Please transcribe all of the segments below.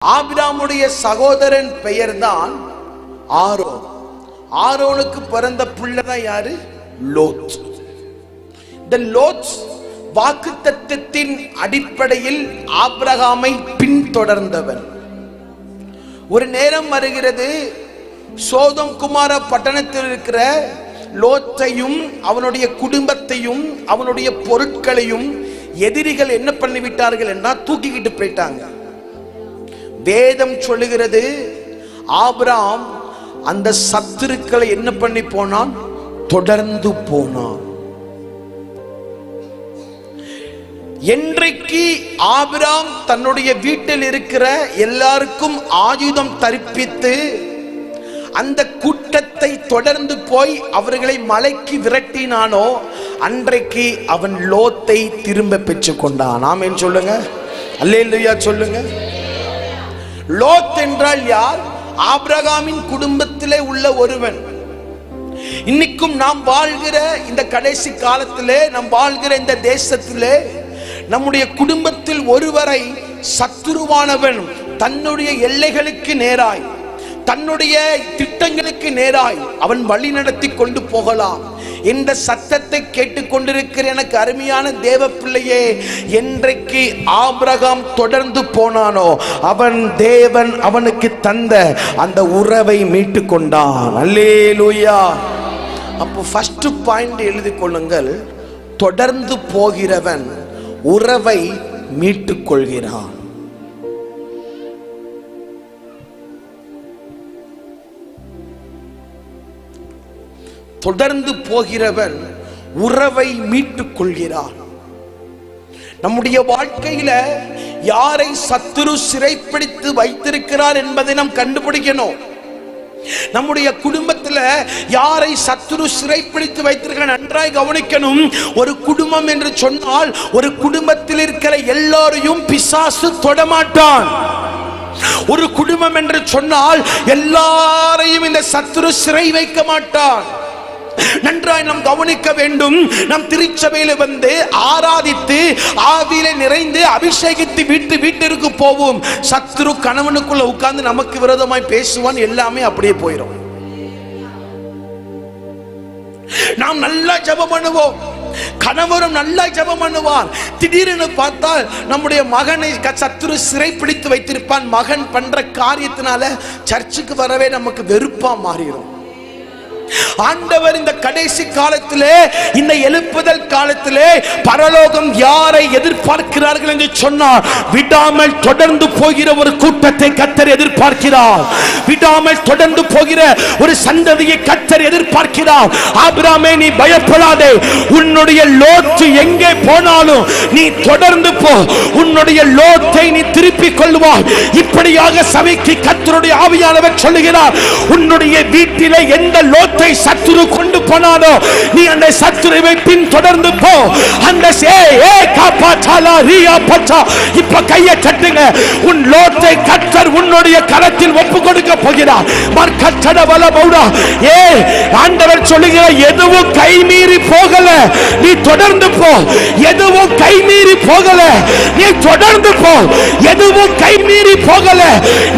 ஆபிராமுடைய சகோதரன் பெயர்தான் ஆரோன். ஆரோனுக்கு பிறந்த பிள்ளைதான் யாரு? லோத். இந்த லோத் வாக்குத்தத்தத்தின் அடிப்படையில் ஆபிரகாமை பின்தொடர்ந்தவன். ஒரு நேரம் வருகிறது, சோதோம் குமார பட்டணத்தில் இருக்கிற லோத்தையும் அவனுடைய குடும்பத்தையும் அவனுடைய பொருட்களையும் எதிரிகள் என்ன பண்ணிவிட்டார்கள் என்றால் தூக்கிக்கிட்டு போயிட்டாங்க. வேதம் சொல்லுகிறது, ஆபிரகாம் அந்த சத்துருக்களை என்ன பண்ணி போனான்? தொடர்ந்து போனான். என்றைக்கு ஆபிரகாம் தன்னுடைய வீட்டில் இருக்கிற எல்லாருக்கும் ஆயுதம் தரிப்பித்து அந்த கூட்டத்தை தொடர்ந்து போய் அவர்களை மலைக்கு விரட்டினானோ அன்றைக்கு அவன் லோத்தை திரும்ப பெற்றுக் கொண்டான். ஆமென் சொல்லுங்க, அல்லேலூயா சொல்லுங்க. லோத் என்றால் யார்? ஆபிரகாமின் குடும்பத்திலே உள்ள ஒருவன். இன்னைக்கும் நாம் வாழ்கிற இந்த கடைசி காலத்திலே, நாம் வாழ்கிற இந்த தேசத்திலே நம்முடைய குடும்பத்தில் ஒருவரை சத்துருவானவன் தன்னுடைய எல்லைகளுக்கு நேராய், தன்னுடைய திட்டங்களுக்கு நேராய் அவன் வழி நடத்தி கொண்டு போகலாம். இந்த சத்தத்தை கேட்டுக்கொண்டிருக்கிற எனக்கு அருமையான தேவ பிள்ளையே, என்றைக்கு ஆபிரகாம் தொடர்ந்து போனானோ அவன் தேவன் அவனுக்கு தந்த அந்த உறவை மீட்டு கொண்டான். அல்லேலூயா. அப்போ ஃபர்ஸ்ட் பாயிண்ட் எழுதி கொள்ளுங்கள், தொடர்ந்து போகிறவன் உறவை மீட்டுக் கொள்கிறான். தொடர்ந்து போகிறவன் உறவை மீட்டுக் கொள்கிறான். நம்முடைய வாழ்க்கையில யாரை சத்துரு சிறைப்பிடித்து வைத்திருக்கிறார் என்பதை நாம் கண்டுபிடிக்கணும். நம்முடைய குடும்பத்தில் யாரை சத்துரு சிறைப்பிடித்து வைத்திருக்கிறார் நன்றாய் கவனிக்கணும். ஒரு குடும்பம் என்று சொன்னால் ஒரு குடும்பத்தில் இருக்கிற எல்லாரையும் பிசாசு தொடமாட்டான். ஒரு குடும்பம் என்று சொன்னால் எல்லாரையும் இந்த சத்துரு சிறை வைக்க மாட்டான். நன்றாய் நாம் கவனிக்க வேண்டும். நாம் திருச்சபையில வந்து ஆராதித்து ஆவியிலே நிறைந்து அபிஷேகித்து வீட்டிற்கு போவோம். சத்துரு கணவனுக்குள்ள உட்கார்ந்து நமக்கு விரோதமாய் பேசுவான், எல்லாமே அப்படியே போயிடும். நாம் நல்லா ஜெபம் பண்ணுவோம், கணவரும் நல்லா ஜெபம் பண்ணுவார். திடீரென பார்த்தால் நம்முடைய மகனை சத்துரு சிறை பிடித்து வைத்திருப்பான். மகன் பண்ற காரியத்தினால சர்ச்சுக்கு வரவே நமக்கு வெறுப்பா மாறிடும். ஆண்டவர் இந்த கடைசி காலத்திலே, இந்த எழுப்புதல் காலத்திலே பரலோகம் யாரை எதிர்பார்க்கிறார்கள் என்று சொன்னார், விடாமல் தொடர்ந்து போகிற ஒரு கூட்டத்தை கர்த்தர் எதிர்பார்க்கிறார். விடாமல் தொடர்ந்து போகிற ஒரு சந்ததியை கர்த்தர் எதிர்பார்க்கிறார். ஆபிரகாமே, நீ பயப்படாதே. உன்னுடைய லோத்து எங்கே போனாலும் நீ தொடர்ந்து போ. உன்னுடைய லோத்தை நீ திருப்பிக் கொள்வாய். இப்படியாக சபைக்கு கர்த்தருடைய ஆவியானவர் சொல்லுகிறார், உன்னுடைய வீட்டிலே எந்த லோத்தை சத்துரு கொண்டு போனானோ நீ அந்த சத்துருவை பின் தொடர்ந்து போ. அந்த இப்ப கையை தட்டுங்க. உன் லோத்தை கர்த்தர் உன்னுடைய கரத்தில் ஒப்பு கொடுக்க போகிறார். ஆண்டவர் சொல்லுகிற எதுவும் கைமீறி போகல, நீ தொடர்ந்து போ. எதுவும் கைமீறி போகல, நீ தொடர்ந்து போ. எதுவும் கைமீறி போகல,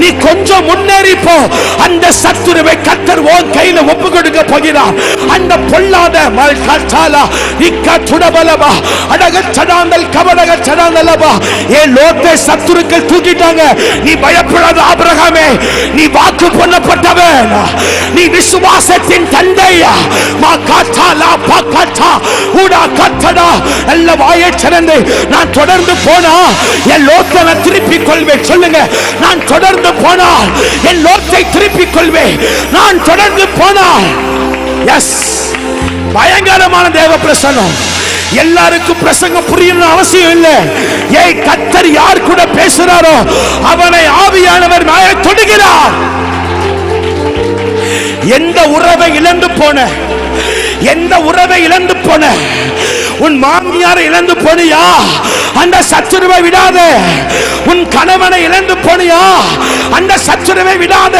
நீ கொஞ்சம் முன்னேறி போ. அந்த சத்துருவை கர்த்தர் உன் கையில ஒப்பு கொடுக்க போகிறார். அந்த பொல்லாத மல்கத்தாலா இக்கதுடபலபா அடகச்சடாந்தல் கபடகச்சடாந்தலபா ஏ லோத்தை சத்துருக்கள் தூக்கிட்டாங்க. நீ பயப்படாத ஆபிரகாமே, நீ வாக்கு பண்ணப்பட்டவன், நீ விசுவாசத்தின் தந்தையா. மா காத்தாலா பாக்காத்தா ஊடா கத்தடா நல்ல வாயை திறந்து நான் தொடர்ந்து போனா என் லோத்தை நான் திருப்பிக் கொள்வேன். சொல்லுங்க, நான் தொடர்ந்து போனால் என் லோத்தை திருப்பிக் கொள்வேன். நான் தொடர்ந்து போனால் எஸ், பயங்கரமான தேவ பிரசன்னம். எல்லாருக்கும் பிரசங்கம் புரியணும் அவசியம் இல்லை. ஏய், கர்த்தர் யார் கூட பேசுறாரோ அவனை ஆவியானவர் மேலே தொடுகிறார். எந்த உறவை இழந்து போன, எந்த உறவை இழந்து போன, உன் மாமியாரை இழந்து போனியா, அந்த சத்துருவை விடாத. உன் கணவனை இழந்து போனியா, அந்த சத்துருவை விடாத,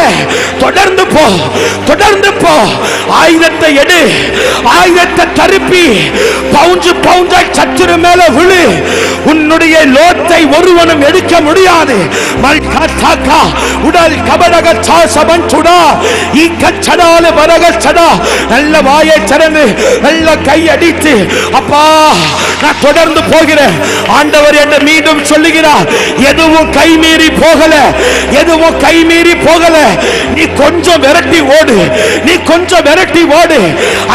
தொடர்ந்து போ, தொடர்ந்து போ. ஆயுதத்தை எடு, ஆயுதத்தை தருப்பி பவுஞ்சு பவுஞ்சா சத்துரு மேல விழு. உன்னுடைய லோத்தை ஒருவனும் எடுக்க முடியாது. உடல் கபடக சாசமன் சுடா ஈக்கச்சடால வரக சடா. நல்ல வாயை திறந்து நல்ல கை அடித்து, அப்பா நான் தொடர்ந்து போகிறேன். ஆண்டவர் என்ன மீண்டும் சொல்லுகிறார், எதுவும் கைமீறி போகல, எதுவும் கைமீறி போகல. நீ கொஞ்சம் விரட்டி ஓடு, நீ கொஞ்சம் விரட்டி ஓடு.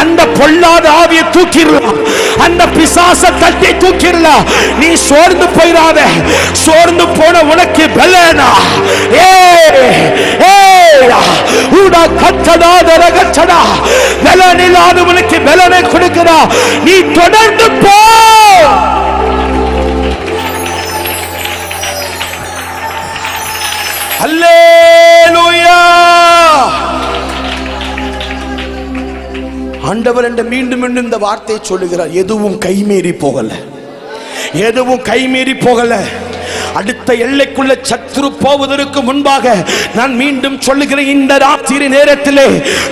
அந்த பொல்லாத ஆவியை தூக்கிடலாம், அந்த பிசாச தட்டி தூக்கிடலாம். நீ சோர்ந்து போயிடாத. சோர்ந்து போன உனக்கு பலனா பலனில்லாதவனுக்கு பலனை கொடுக்கிறா. நீ தொடர்ந்து போ. அல்லேலூயா. ஆண்டவர் என்று மீண்டும் மீண்டும் இந்த வார்த்தையை சொல்லுகிறார். எதுவும் கைமீறி போகல, எதுவும் கைமீறி போகல. அடுத்த எல்லைக்குள்ள சத்துரு போவதற்கு முன்பாக நான் மீண்டும் சொல்லுகிறேன், இந்த ராத்திரி நேரத்திலே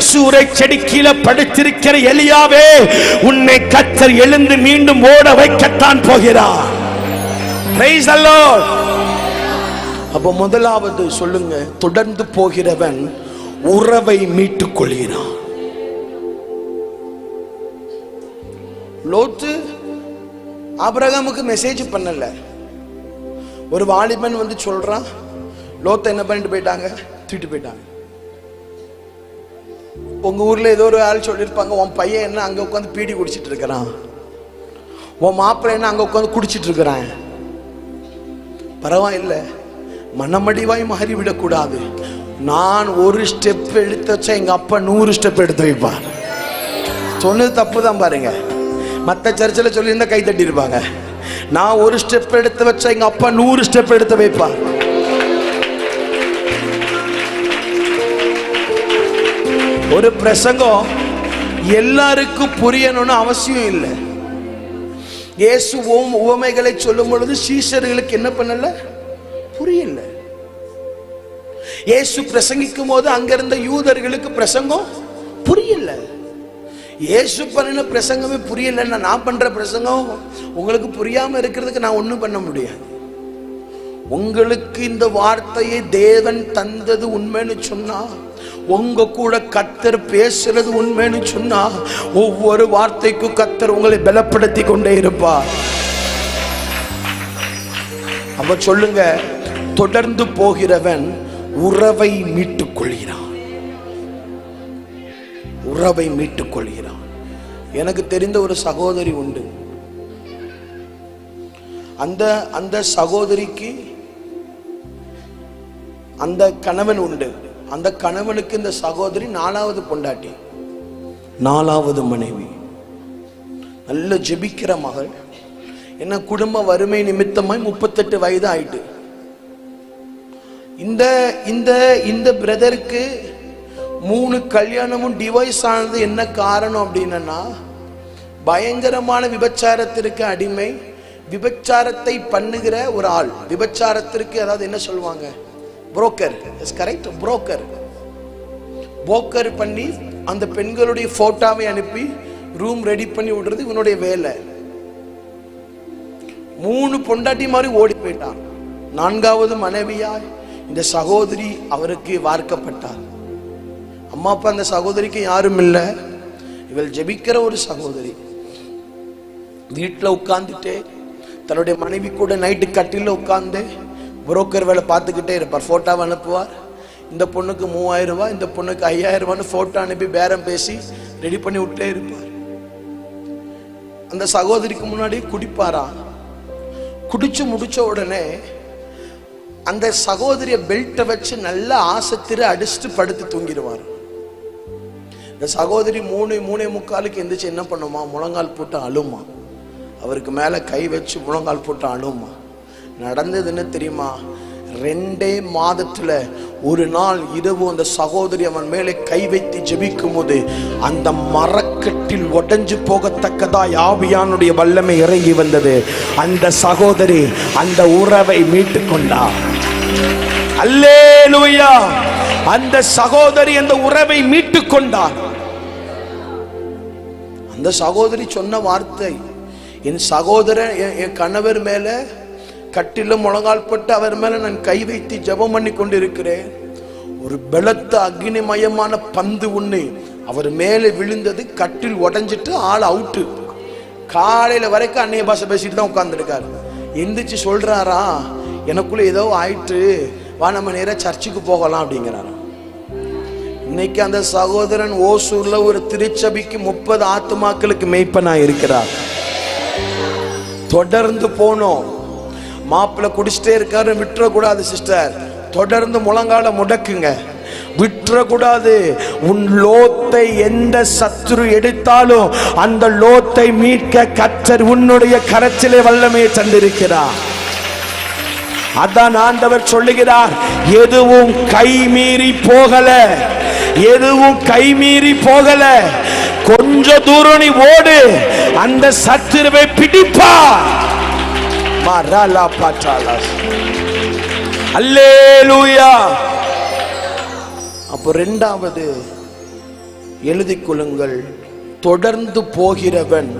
சூறை செடி கீழே படுத்திருக்கிற எலியாவே, உன்னை கர்த்தர் எழுந்து மீண்டும் ஓட வைக்கத்தான் போகிறார். Praise the Lord. அப்ப முதலாவது சொல்லுங்க, தொடர்ந்து போகிறவன் உறவை மீட்டுக் கொள்கிறான். லோத்து ஆபிரகாமுக்கு மெசேஜ் பண்ணல. ஒரு வாலிபன் வந்து சொல்றான், லோத்தை என்ன பண்ணிட்டு போயிட்டாங்க, தூக்கிட்டு போயிட்டாங்க. உங்க ஊர்ல ஏதோ ஒரு ஆள் சொல்லியிருப்பாங்க, உன் பையன் என்ன அங்க உட்காந்து பீடி குடிச்சிட்டு இருக்கிறான், உன் மாப்பிள்ளை என்ன அங்க உட்காந்து குடிச்சிட்டு இருக்கிறான். பரவாயில்லை, மனமடிவாய் மாறிவிடக் கூடாது. நான் ஒரு ஸ்டெப் எடுத்து வச்சா எங்க அப்பா 100 ஸ்டெப் எடுத்து வைப்பார். சொன்னது தப்பு தான் பாருங்க. மற்ற சர்ச்சில் சொல்லியிருந்தா கை தட்டி இருப்பாங்க. நான் ஒரு ஸ்டெப் எடுத்து வச்சா எங்க அப்பா 100 ஸ்டெப் எடுத்து வைப்பார். ஒரு பிரசங்கம் எல்லாருக்கும் புரியணும்னு அவசியம் இல்லை. இயேசு உவமைகளை சொல்லும் பொழுது சீஷர்களுக்கு என்ன பண்ணல, புரியல. இயேசு பிரசங்கிக்கும் போது அங்கிருந்த யூதர்களுக்கு பிரசங்கம் புரியல. இயேசு பண்ணின பிரசங்கமே புரியலன்னா நான் பண்ற பிரசங்கம் உங்களுக்கு புரியாம இருக்கிறதுக்கு நான் ஒண்ணும் பண்ண முடியாது. உங்களுக்கு இந்த வார்த்தையை தேவன் தந்தது உண்மைன்னு சொன்னா, உங்க கூட கர்த்தர் பேசுறது உண்மைன்னு சொன்னா, ஒவ்வொரு வார்த்தைக்கும் கர்த்தர் உங்களை பலப்படுத்தி கொண்டே இருப்பார். அப்ப சொல்லுங்க, தொடர்ந்து போகிறவன் உறவை மீட்டுக் கொள்கிறான். உறவை மீட்டுக் கொள்கிறான். எனக்கு தெரிந்த ஒரு சகோதரி உண்டு. அந்த சகோதரிக்கு அந்த கணவன் உண்டு. அந்த கணவனுக்கு இந்த சகோதரி 4வது பொண்டாட்டி, 4வது மனைவி. நல்ல ஜெபிக்கிற மகள். என்ன குடும்ப வறுமை நிமித்தமாய் 38 வயது ஆயிட்டு. இந்த பிரதருக்கு 3 கல்யாணமும் டிவைஸ் ஆனது என்ன காரணம் அப்படின்னா, பயங்கரமான விபச்சாரத்திற்கு அடிமை, விபச்சாரத்தை பண்ணுகிற ஒரு ஆள். விபச்சாரத்திற்கு அதாவது என்ன சொல்லுவாங்க, broker. Is correct, broker. Broker பண்ணி அந்த பெண்களுடைய போட்டோவை அனுப்பி ரூம் ரெடி பண்ணி விடுறது இவனுடைய வேலை. 3 பொண்டாட்டி மாதிரி ஓடி போயிட்டான். 4வது மனைவியாய் இந்த சகோதரி அவருக்கு வார்க்கப்பட்டார். அம்மா அப்பா அந்த சகோதரிக்கு யாரும் இல்லை. இவள் ஜெபிக்கிற ஒரு சகோதரி. வீட்டில் உட்கார்ந்துட்டே தன்னுடைய மனைவி கூட நைட்டு கட்டில உட்கார்ந்து புரோக்கர் வேலை பார்த்துக்கிட்டே இருப்பார். போட்டோவை அனுப்புவார். இந்த பொண்ணுக்கு 3000 ரூபாய், இந்த பொண்ணுக்கு 5000 ரூபான்னு போட்டோ அனுப்பி பேரம் பேசி ரெடி பண்ணி விட்டே இருப்பார். அந்த சகோதரிக்கு முன்னாடி குடிப்பாரா. குடிச்சு முடிச்ச உடனே அந்த சகோதரிய பெல்ட்டை வச்சு நல்ல ஆசத்திர அடிச்சுட்டு படுத்து தூங்கிடுவார். இந்த சகோதரி 3:45 எந்திரிச்சு என்ன பண்ணுமா, முழங்கால் போட்டு அழுமா. அவருக்கு மேல கை வச்சு முழங்கால் போட்டு அழுமா. நடந்ததுன்னு தெரியுமா, 2 மாதத்துல ஒரு நாள் இரவு அந்த சகோதரி அவன் மேலே கை வைத்து ஜெபிக்கும் போது அந்த மரக்கட்டில் உடைஞ்சு போகத்தக்கதா ஆவியானுடைய வல்லமை இறங்கி வந்தது. அந்த சகோதரி அந்த உறவை மீட்டு கொண்டார். அல்லேலூயா. அந்த சகோதரி அந்த உறவை மீட்டு கொண்டார். அந்த சகோதரி சொன்ன வார்த்தை, என் சகோதரன் என் கணவர் மேல கட்டில முழங்கால் பட்டு அவர் மேல நான் கை வைத்து ஜெபம் பண்ணி கொண்டிருக்கிறேன். ஒரு பலத்த அக்னிமயமான பந்து ஒண்ணு அவர் மேலே விழுந்தது. கட்டில் உடைஞ்சிட்டு ஆள் அவுட்டு. காலையில வரைக்கும் அன்னைய பாஷை பேசிட்டு தான் உட்கார்ந்துருக்காரு. எந்திரிச்சு சொல்றாரா, எனக்குள்ள ஏதோ ஆயிட்டு, வா நம்ம நேரா சர்ச்சுக்கு போகலாம் அப்படிங்கிறாரா. இன்னைக்கு அந்த சகோதரன் ஓசூர்ல ஒரு திருச்சபைக்கு 30 ஆத்துமாக்களுக்கு மேய்ப்பனா இருக்கிறார். தொடர்ந்து போனோம். மாப்பிள்ளை குடிச்சிட்டே இருக்காரு, விட்டுறக்கூடாது சிஸ்டர். தொடர்ந்து முழங்கால முடக்குங்க, விட்டுறக்கூடாது. உன் லோத்தை எந்த சத்துரு எடுத்தாலும் அந்த லோத்தை மீட்க கர்த்தர் உன்னுடைய கரத்திலே வல்லமையை தந்திருக்கிறார். அதான் ஆண்டவர் சொல்லுகிறார், எதுவும் கை மீறி போகல, எதுவும் கை மீறி போகல. கொஞ்ச தூரம் நீ ஓடு, அந்த சத்துருவை பிடிப்பா. அல்லேலூயா. அப்போ இரண்டாவது எழுதிக் கொள்ளுங்கள், தொடர்ந்து போகிறவன்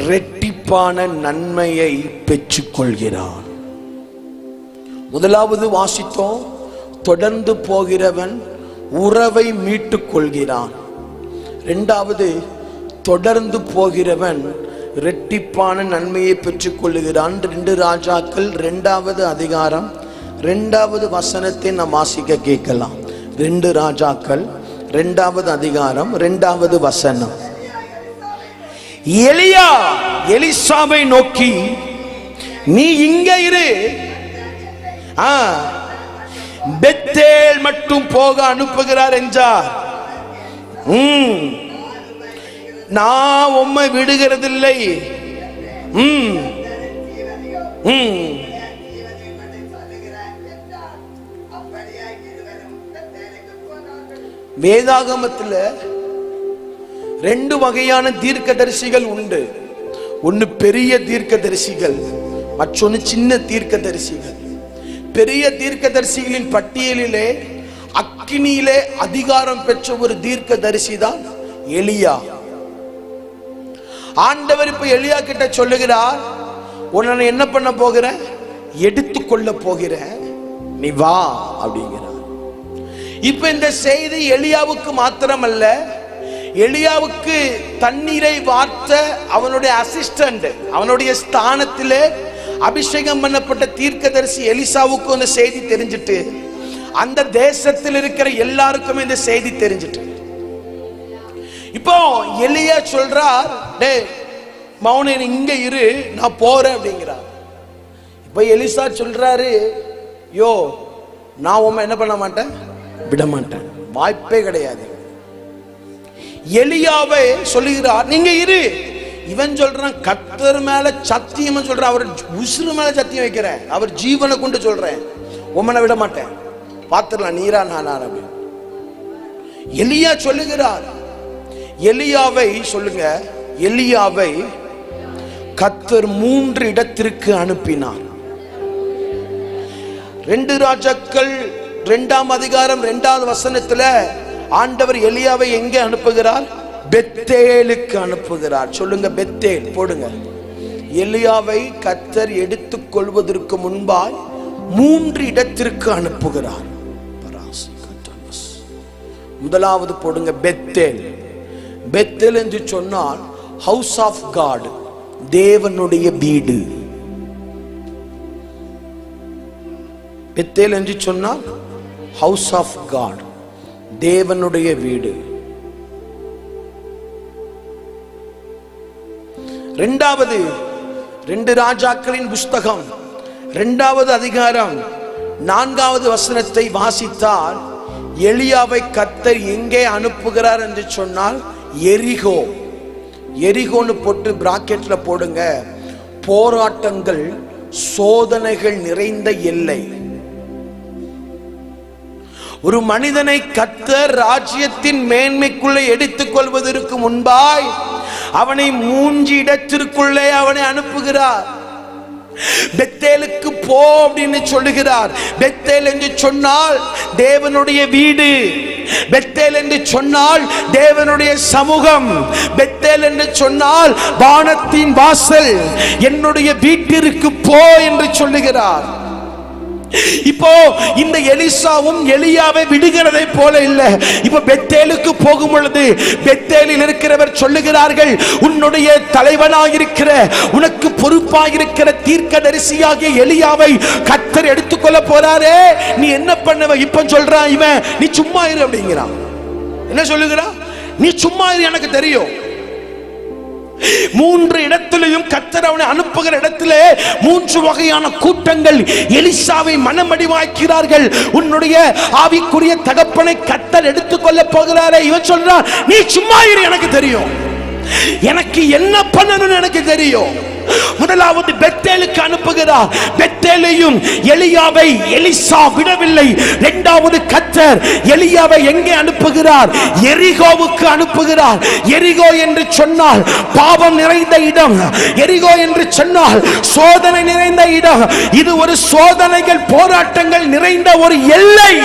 இரட்டிப்பான நன்மையை பெற்றுக் கொள்கிறான். முதலாவது வாசித்தோம், தொடர்ந்து போகிறவன் உறவை மீட்டுக் கொள்கிறான். இரண்டாவது, தொடர்ந்து போகிறவன் இரட்டிப்பான நன்மையை பெற்றுக் கொள்கிறான். 2 ராஜாக்கள் 2வது அதிகாரம் 2வது வசனத்தை நாம் வாசிக்க கேட்கலாம். 2 ராஜாக்கள் 2வது அதிகாரம் 2வது வசனம். எலியா எலிசாவை நோக்கி, நீ இங்க இரு, பெத்தேல் மட்டும் போக அனுப்புகிறார் என்றார். நான் உம்மை விடுகிறதில்லை. வேதாகமத்தில் 2 வகையான தீர்க்கதரிசிகள் உண்டு. ஒன்னு பெரிய தீர்க்கதரிசிகள், மற்றொன்னு சின்ன தீர்க்கதரிசிகள். பெரிய தீர்க்கதரிசிகளின் பட்டியலிலே அக்கினியிலே அதிகாரம் பெற்ற ஒரு தீர்க்கதரிசி தான் எலியா. ஆண்டவர் இப்ப எலியா கிட்ட சொல்லுகிறார், உன்னை என்ன பண்ண போகிற, எடுத்துக்கொள்ள போகிற, நீ வா அப்படிங்கிறார். இப்ப இந்த செய்தி எலியாவுக்கு மாத்திரமல்ல, எலியாவுக்கு தண்ணீரை வார்த்த அவனுடைய அசிஸ்டன்ட், அவனுடைய ஸ்தானத்திலே அபிஷேகம் பண்ணப்பட்ட தீர்க்கதரிசி எலிசாவுக்கு இந்த செய்தி தெரிஞ்சிட்டு, அந்த தேசத்தில் இருக்கிற எல்லாருக்கும் இந்த செய்தி தெரிஞ்சிட்டு, இப்போ எலியா சொல்றார், டே மௌனன் இங்க இரு, நான் போறேன் அப்படிங்கிறார். இப்ப எலிசா சொல்றாரு, யோ நான் உண்மை என்ன பண்ண மாட்டேன், விட மாட்டேன், வாய்ப்பே கிடையாது. எலியாவை சொல்லுகிறார், நீங்க இரு. இவன் சொல்றான், கர்த்தர் மேல சத்தியம் சொல்றான், அவர் உசுறு மேல சத்தியம் வைக்கிறேன், அவர் ஜீவனை கொண்டு சொல்றேன், உம்மனை விட மாட்டேன், பாத்துடலாம் நீரா நானா. எலியா சொல்லுகிறார். எலியாவை சொல்லுங்க, எலியாவை கர்த்தர் 3 இடத்திற்கு அனுப்பினார். 2 ராஜாக்கள் 2ஆம் அதிகாரம் 2வது வசனத்துல ஆண்டவர் எலியாவை எங்கே அனுப்புகிறார், பெத்தேலுக்கு அனுப்புகிறார். சொல்லுங்க, பெத்தேல் போடுங்க. எலியாவை கர்த்தர் எடுத்துக் கொள்வதற்கு முன்பாய் 3 இடத்திற்கு அனுப்புகிறார். முதலாவது போடுங்க, பெத்தேல். பெத்தேல் என்று சொன்னால் ஹவுஸ் ஆஃப் காட், தேவனுடைய வீடு. பெத்தேல் என்று சொன்னால் ஹவுஸ் ஆஃப் காட், தேவனுடைய வீடு. இரண்டாவது, 2 ராஜாக்களின் புஸ்தகம் 2வது அதிகாரம் 4வது வசனத்தை வாசித்தால், எலியாவை கர்த்தர் எங்கே அனுப்புகிறார் என்று சொன்னால் எரிகோ. எரிகோன்னு போட்டு பிராக்கெட்ல போடுங்க, போராட்டங்கள் சோதனைகள் நிறைந்த எல்லை. ஒரு மனிதனை கர்த்தர் ராஜ்யத்தின் மேன்மைக்குள்ளே எடுத்துக் கொள்வதற்கு முன்பாய் அவனை 3 இடத்திற்குள்ளே அவனை அனுப்புகிறார். பெத்தேலுக்கு போ அப்படின்னு சொல்லுகிறார். பெத்தேல் என்று சொன்னால் தேவனுடைய வீடு, பெத்தேல் என்று சொன்னால் தேவனுடைய சமூகம், பெத்தேல் என்று சொன்னால் வானத்தின் வாசல். என்னுடைய வீட்டிற்கு போ என்று சொல்லுகிறார். இப்போ இந்த எலிசாவும் எலியாவை விடுகிறதை போல இல்ல. இப்போ பெத்தேலுக்கு போகும் பொழுது பெத்தேலில் இருக்கிறவர் சொல்லுகிறார்கள், உன்னுடைய தலைவனாயிருக்கிற, உனக்கு பொறுப்பாயிருக்கிற தீர்க்கதரிசியாகிய எலியாவை கர்த்தர் எடுத்துக்கொள்ள போறாரே, நீ என்ன பண்ணுவ? இப்ப சொல்றான் இவன், நீ சும்மா இரு அப்படிங்கிறான். என்ன சொல்லுகிறான்? நீ சும்மா இரு, எனக்கு தெரியும். 3 இடத்திலையும் கர்த்தர் அவனை அனுப்புகிற இடத்திலே 3 வகையான கூட்டங்கள் எலிசாவை மனமடிவாக்கிறார்கள். உன்னுடைய ஆவிக்குரிய தகப்பனை கர்த்தர் எடுத்துக்கொள்ள போகிறாரே, இவன் சொல்றான், நீ சும்மா இரு, எனக்கு தெரியும், எனக்கு என்ன பண்ணணும்னு எனக்கு தெரியும். முதலாவது பெத்தேலுக்கு அனுப்புகிறார். பெத்தேலையும் எலியாவை எலிசா விடவில்லை. இரண்டாவது கர்த்தர் எலியாவை எங்கே அனுப்புகிறார்? எரிகோவுக்கு அனுப்புகிறார். எரிகோ என்று சொன்னால் பாவம் நிறைந்த இடம், எரிகோ என்று சொன்னால் சோதனை நிறைந்த இடம். இது ஒரு சோதனைகள் போராட்டங்கள் நிறைந்த ஒரு எல்லை.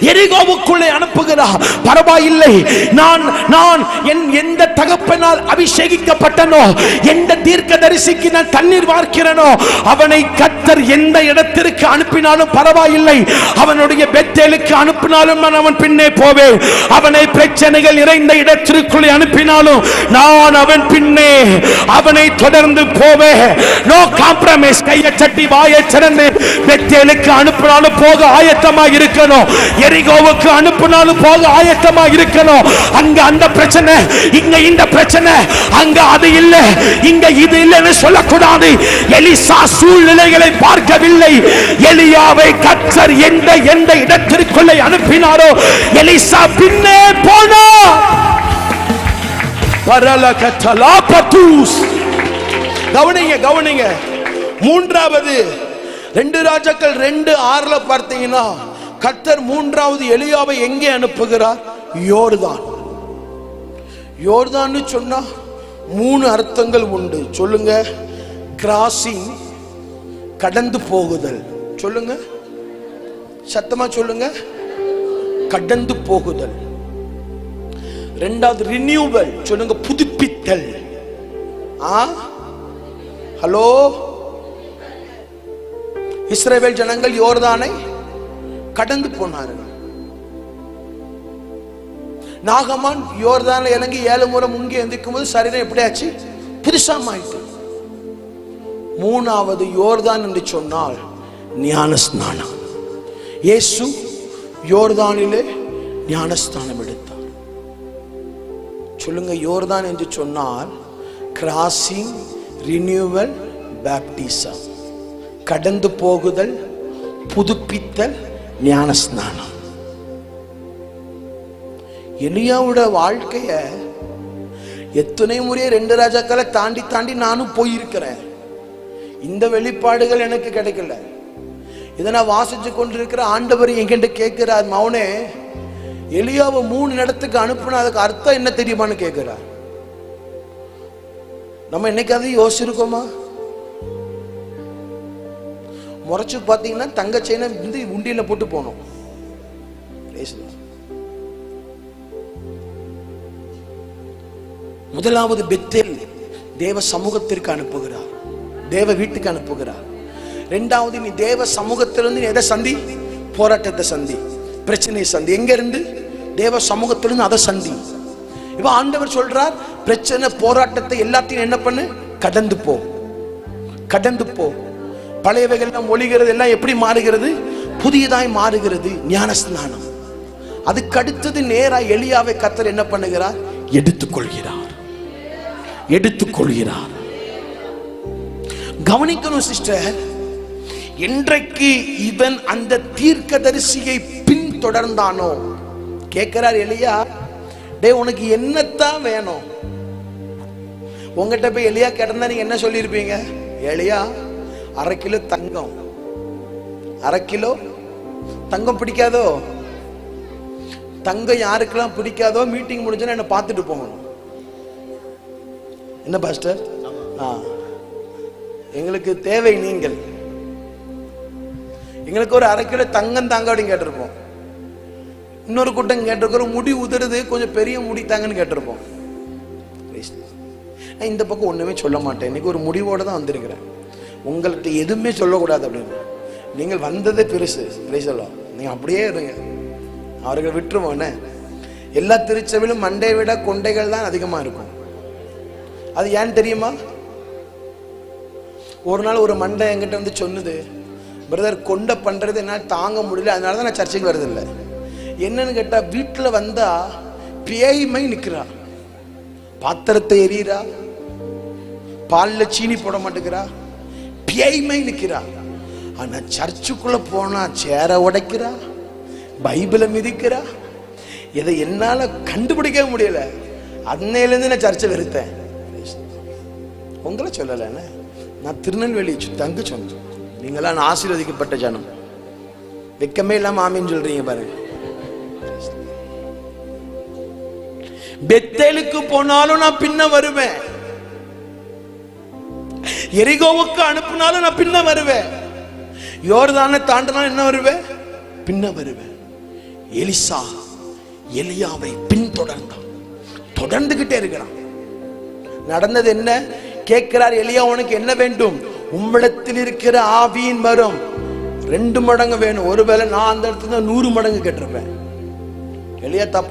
எரிகோவுக்குள்ளே அனுப்புகிறார். பரவாயில்லை, நான் எந்த தகப்பனால் அபிஷேகிக்கப்பட்டனோ, எந்த தீர்க்கதரிசிக்கு நான் தண்ணீர் வார்க்கிறேனோ, அவனை கர்த்தர் எந்த இடத்திற்கு அனுப்பினாலும் பரவாயில்லை, அவனுடைய பெத்தேலுக்கு அனுப்பினாலும் நான் அவன் பின்னே போவேன். அவனை பிரச்சனைகள் நிறைந்த இடத்திற்குள்ளே அனுப்பினாலும் நான் அவன் பின்னே அவனை தொடர்ந்து போவேன். No compromise. கையை சட்டி வாயை திறந்து பெத்தேலுக்கு அனுப்பினாலும் போக ஆயத்தமாக இருக்கணும். எரிகோவுக்கு அனுப்பினாலும் போக ஆயத்தமா இருக்கணும். அங்க அந்த பிரச்சனை, இங்க இந்த பிரச்சனை, அங்க அது இல்ல, இங்க இது இல்லைன்னு சொல்லக்கூடாது. எலிசா சூழ்நிலைகளை பார்க்கவில்லை. எலியாவை கர்த்தர் எந்த இடத்திற்குள்ளே அனுப்பினாரோ எலிசா பின்னே போனார். கவனிங்க. மூன்றாவது 2 ராஜாக்கள் 2:6 பார்த்தீங்கன்னா கர்த்தர் மூன்றாவது எலியாவை எங்கே அனுப்புகிறார்? யோர்தான். யோர்தான் சொன்னா 3 அர்த்தங்கள் உண்டு. சொல்லுங்க. கிராசிங், கடந்து போகுதல். சொல்லுங்க, சத்தமா சொல்லுங்க. கடந்து போகுதல். இரண்டாவது ரினியூவல். சொல்லுங்க, புதுப்பித்தல். ஹலோ, இஸ்ரவேல் ஜனங்கள் யோர்தானை கடந்து போனார்கள். நாகமான் யோர்தான்ல இறங்கி 7 முறை முங்கி எந்திக்கும் போது சரீரம் எப்படியாச்சு? புதுசா மாயிட்டு. மூணாவது யோர்தான் என்று சொன்னால் ஞானஸ்நானம். இயேசு யோர்தானிலே ஞானஸ்நானம் எடுத்தார். சொல்லுங்க, யோர்தான் என்று சொன்னால் கிராசிங், ரினியூவல், பேப்டிசம். கடந்து போகுதல், புதுப்பித்தல், ஞானஸ்நானம். எலியாவோட வாழ்க்கைய எத்தனை முறையே 2 ராஜாக்களை தாண்டி நானும் போயிருக்கிறேன். இந்த வெளிப்பாடுகள் எனக்கு கிடைக்கல. இதை நான் வாசிச்சு கொண்டிருக்கிற ஆண்டவர் என்கிட்ட கேட்கிறார், மௌனே, எலியாவை 3 இடத்துக்கு அனுப்புனா அதுக்கு அர்த்தம் என்ன தெரியுமான்னு கேட்கிறார். நம்ம என்னைக்காவது யோசிச்சிருக்கோமா? முறைச்சு பார்த்தீங்கன்னா தங்க செயினை உண்டியில போட்டு போனோம். முதலாவது பெத்தேல் தேவ சமூகத்திற்கு அனுப்புகிறார், தேவ வீட்டுக்கு அனுப்புகிறார். இரண்டாவது, நீ தேவ சமூகத்திலிருந்து எதை சந்தி? போராட்டத்தை சந்தி, பிரச்சனையை சந்தி. எங்க இருந்து? தேவ சமூகத்திலிருந்து அதை சந்தி. இப்ப ஆண்டவர் சொல்றார், பிரச்சனை போராட்டத்தை எல்லாத்தையும் என்ன பண்ணு? கடந்து போ, கடந்து போ. பழையவைகள் எல்லாம் ஒழிகிறது, எல்லாம் எப்படி மாறுகிறது? புதியதாய் மாறுகிறது. ஞானஸ்நானம். அதுக்கு அடுத்தது நேரா எலியாவை கர்த்தர் என்ன பண்ணுகிறார்? எடுத்துக்கொள்கிறார், எடுத்துக்கொள்கிறார். கவனிக்கணும் சிஸ்டர், என்றைக்கு இவன் அந்த தீர்க்கதரிசியை பின்தொடர்ந்தானோ, கேட்கிறார் எலியா, டே உனக்கு என்னத்தான் வேணும்? உங்ககிட்ட போய் எலியா கேட்டா நீங்க என்ன சொல்லியிருப்பீங்க? எலியா, 1/2 கிலோ தங்கம். 1/2 கிலோ தங்கம் பிடிக்காதோ? தங்கம் யாருக்கெல்லாம் பிடிக்காதோ மீட்டிங் முடிஞ்சோன்னா என்ன பார்த்துட்டு போகணும். என்ன பாஸ்டர்? எங்களுக்கு தேவை நீங்கள். எங்களுக்கு ஒரு 1/2 கிலோ தங்கம் தாங்க அப்படின்னு கேட்டிருப்போம். இன்னொரு கூட்டம் கேட்டிருக்கோம், முடி உதிருது கொஞ்சம் பெரிய முடி தாங்கன்னு கேட்டிருப்போம். நான் இந்த பக்கம் ஒண்ணுமே சொல்ல மாட்டேன், இன்னைக்கு ஒரு முடிவோட தான் வந்திருக்கிறேன். உங்கள்கிட்ட எதுவுமே சொல்லக்கூடாது அப்படின்னு. நீங்கள் வந்ததே பெருசு, சொல்லலாம். நீங்க அப்படியே இருங்க, அவர்கள் விட்டுருவோன்னு. எல்லா திருச்சபையிலும் மண்டை விட கொண்டைகள் தான் அதிகமா இருக்கும். அது ஏன்னு தெரியுமா? ஒரு நாள் ஒரு மண்டை என்கிட்ட வந்து சொன்னது, பிரதர் கொண்டை பண்றது என்னால் தாங்க முடியல, அதனால தான் நான் சர்ச்சைக்கு வருது இல்லை. என்னன்னு கேட்டா, வீட்டுல வந்தா பேய்மை நிக்கிறா, பாத்திரத்தை எரியறா, பால்ல சீனி போட மாட்டேங்கிறா, பேய்மை நிக்கிறா. ஆனா சர்ச்சுக்குள்ள போனா சேர உடைக்கிறா, பைபிளை மிதிக்கிறா. இதை என்னால கண்டுபிடிக்க முடியல. அன்னையிலிருந்து நான் சர்ச்சை வெறுத்தேன். உங்களை சொல்லல, நான் திருநெல்வேலி தங்க சொன்னேன். நீங்களாம் ஆசீர்வதிக்கப்பட்ட ஜனம், வெக்கமே இல்லாம ஆமீன்னு சொல்றீங்க பாருங்க. பெத்தேலுக்கு போனாலும் நான் பின்ன வருவேன், எரிகோவுக்கு அனுப்பினாலும் நான் பின்ன வருவேன், யோர்தானை தாண்டினாலும் என்ன வருவேன், பின்ன வருவேன். எலிசா எலியாவை பின்தொடர்ந்தான், தொடர்ந்துகிட்டே இருக்கிறான். நடந்தது என்ன? கேட்கிறார் எலியா, உனக்கு என்ன வேண்டும்? உம்மிடத்தில் இருக்கிற ஆவியின் மரம் 2 மடங்கு வேணும். ஒருவேளை நான் அந்த இடத்துல 100 மடங்கு கேட்டிருப்பேன்.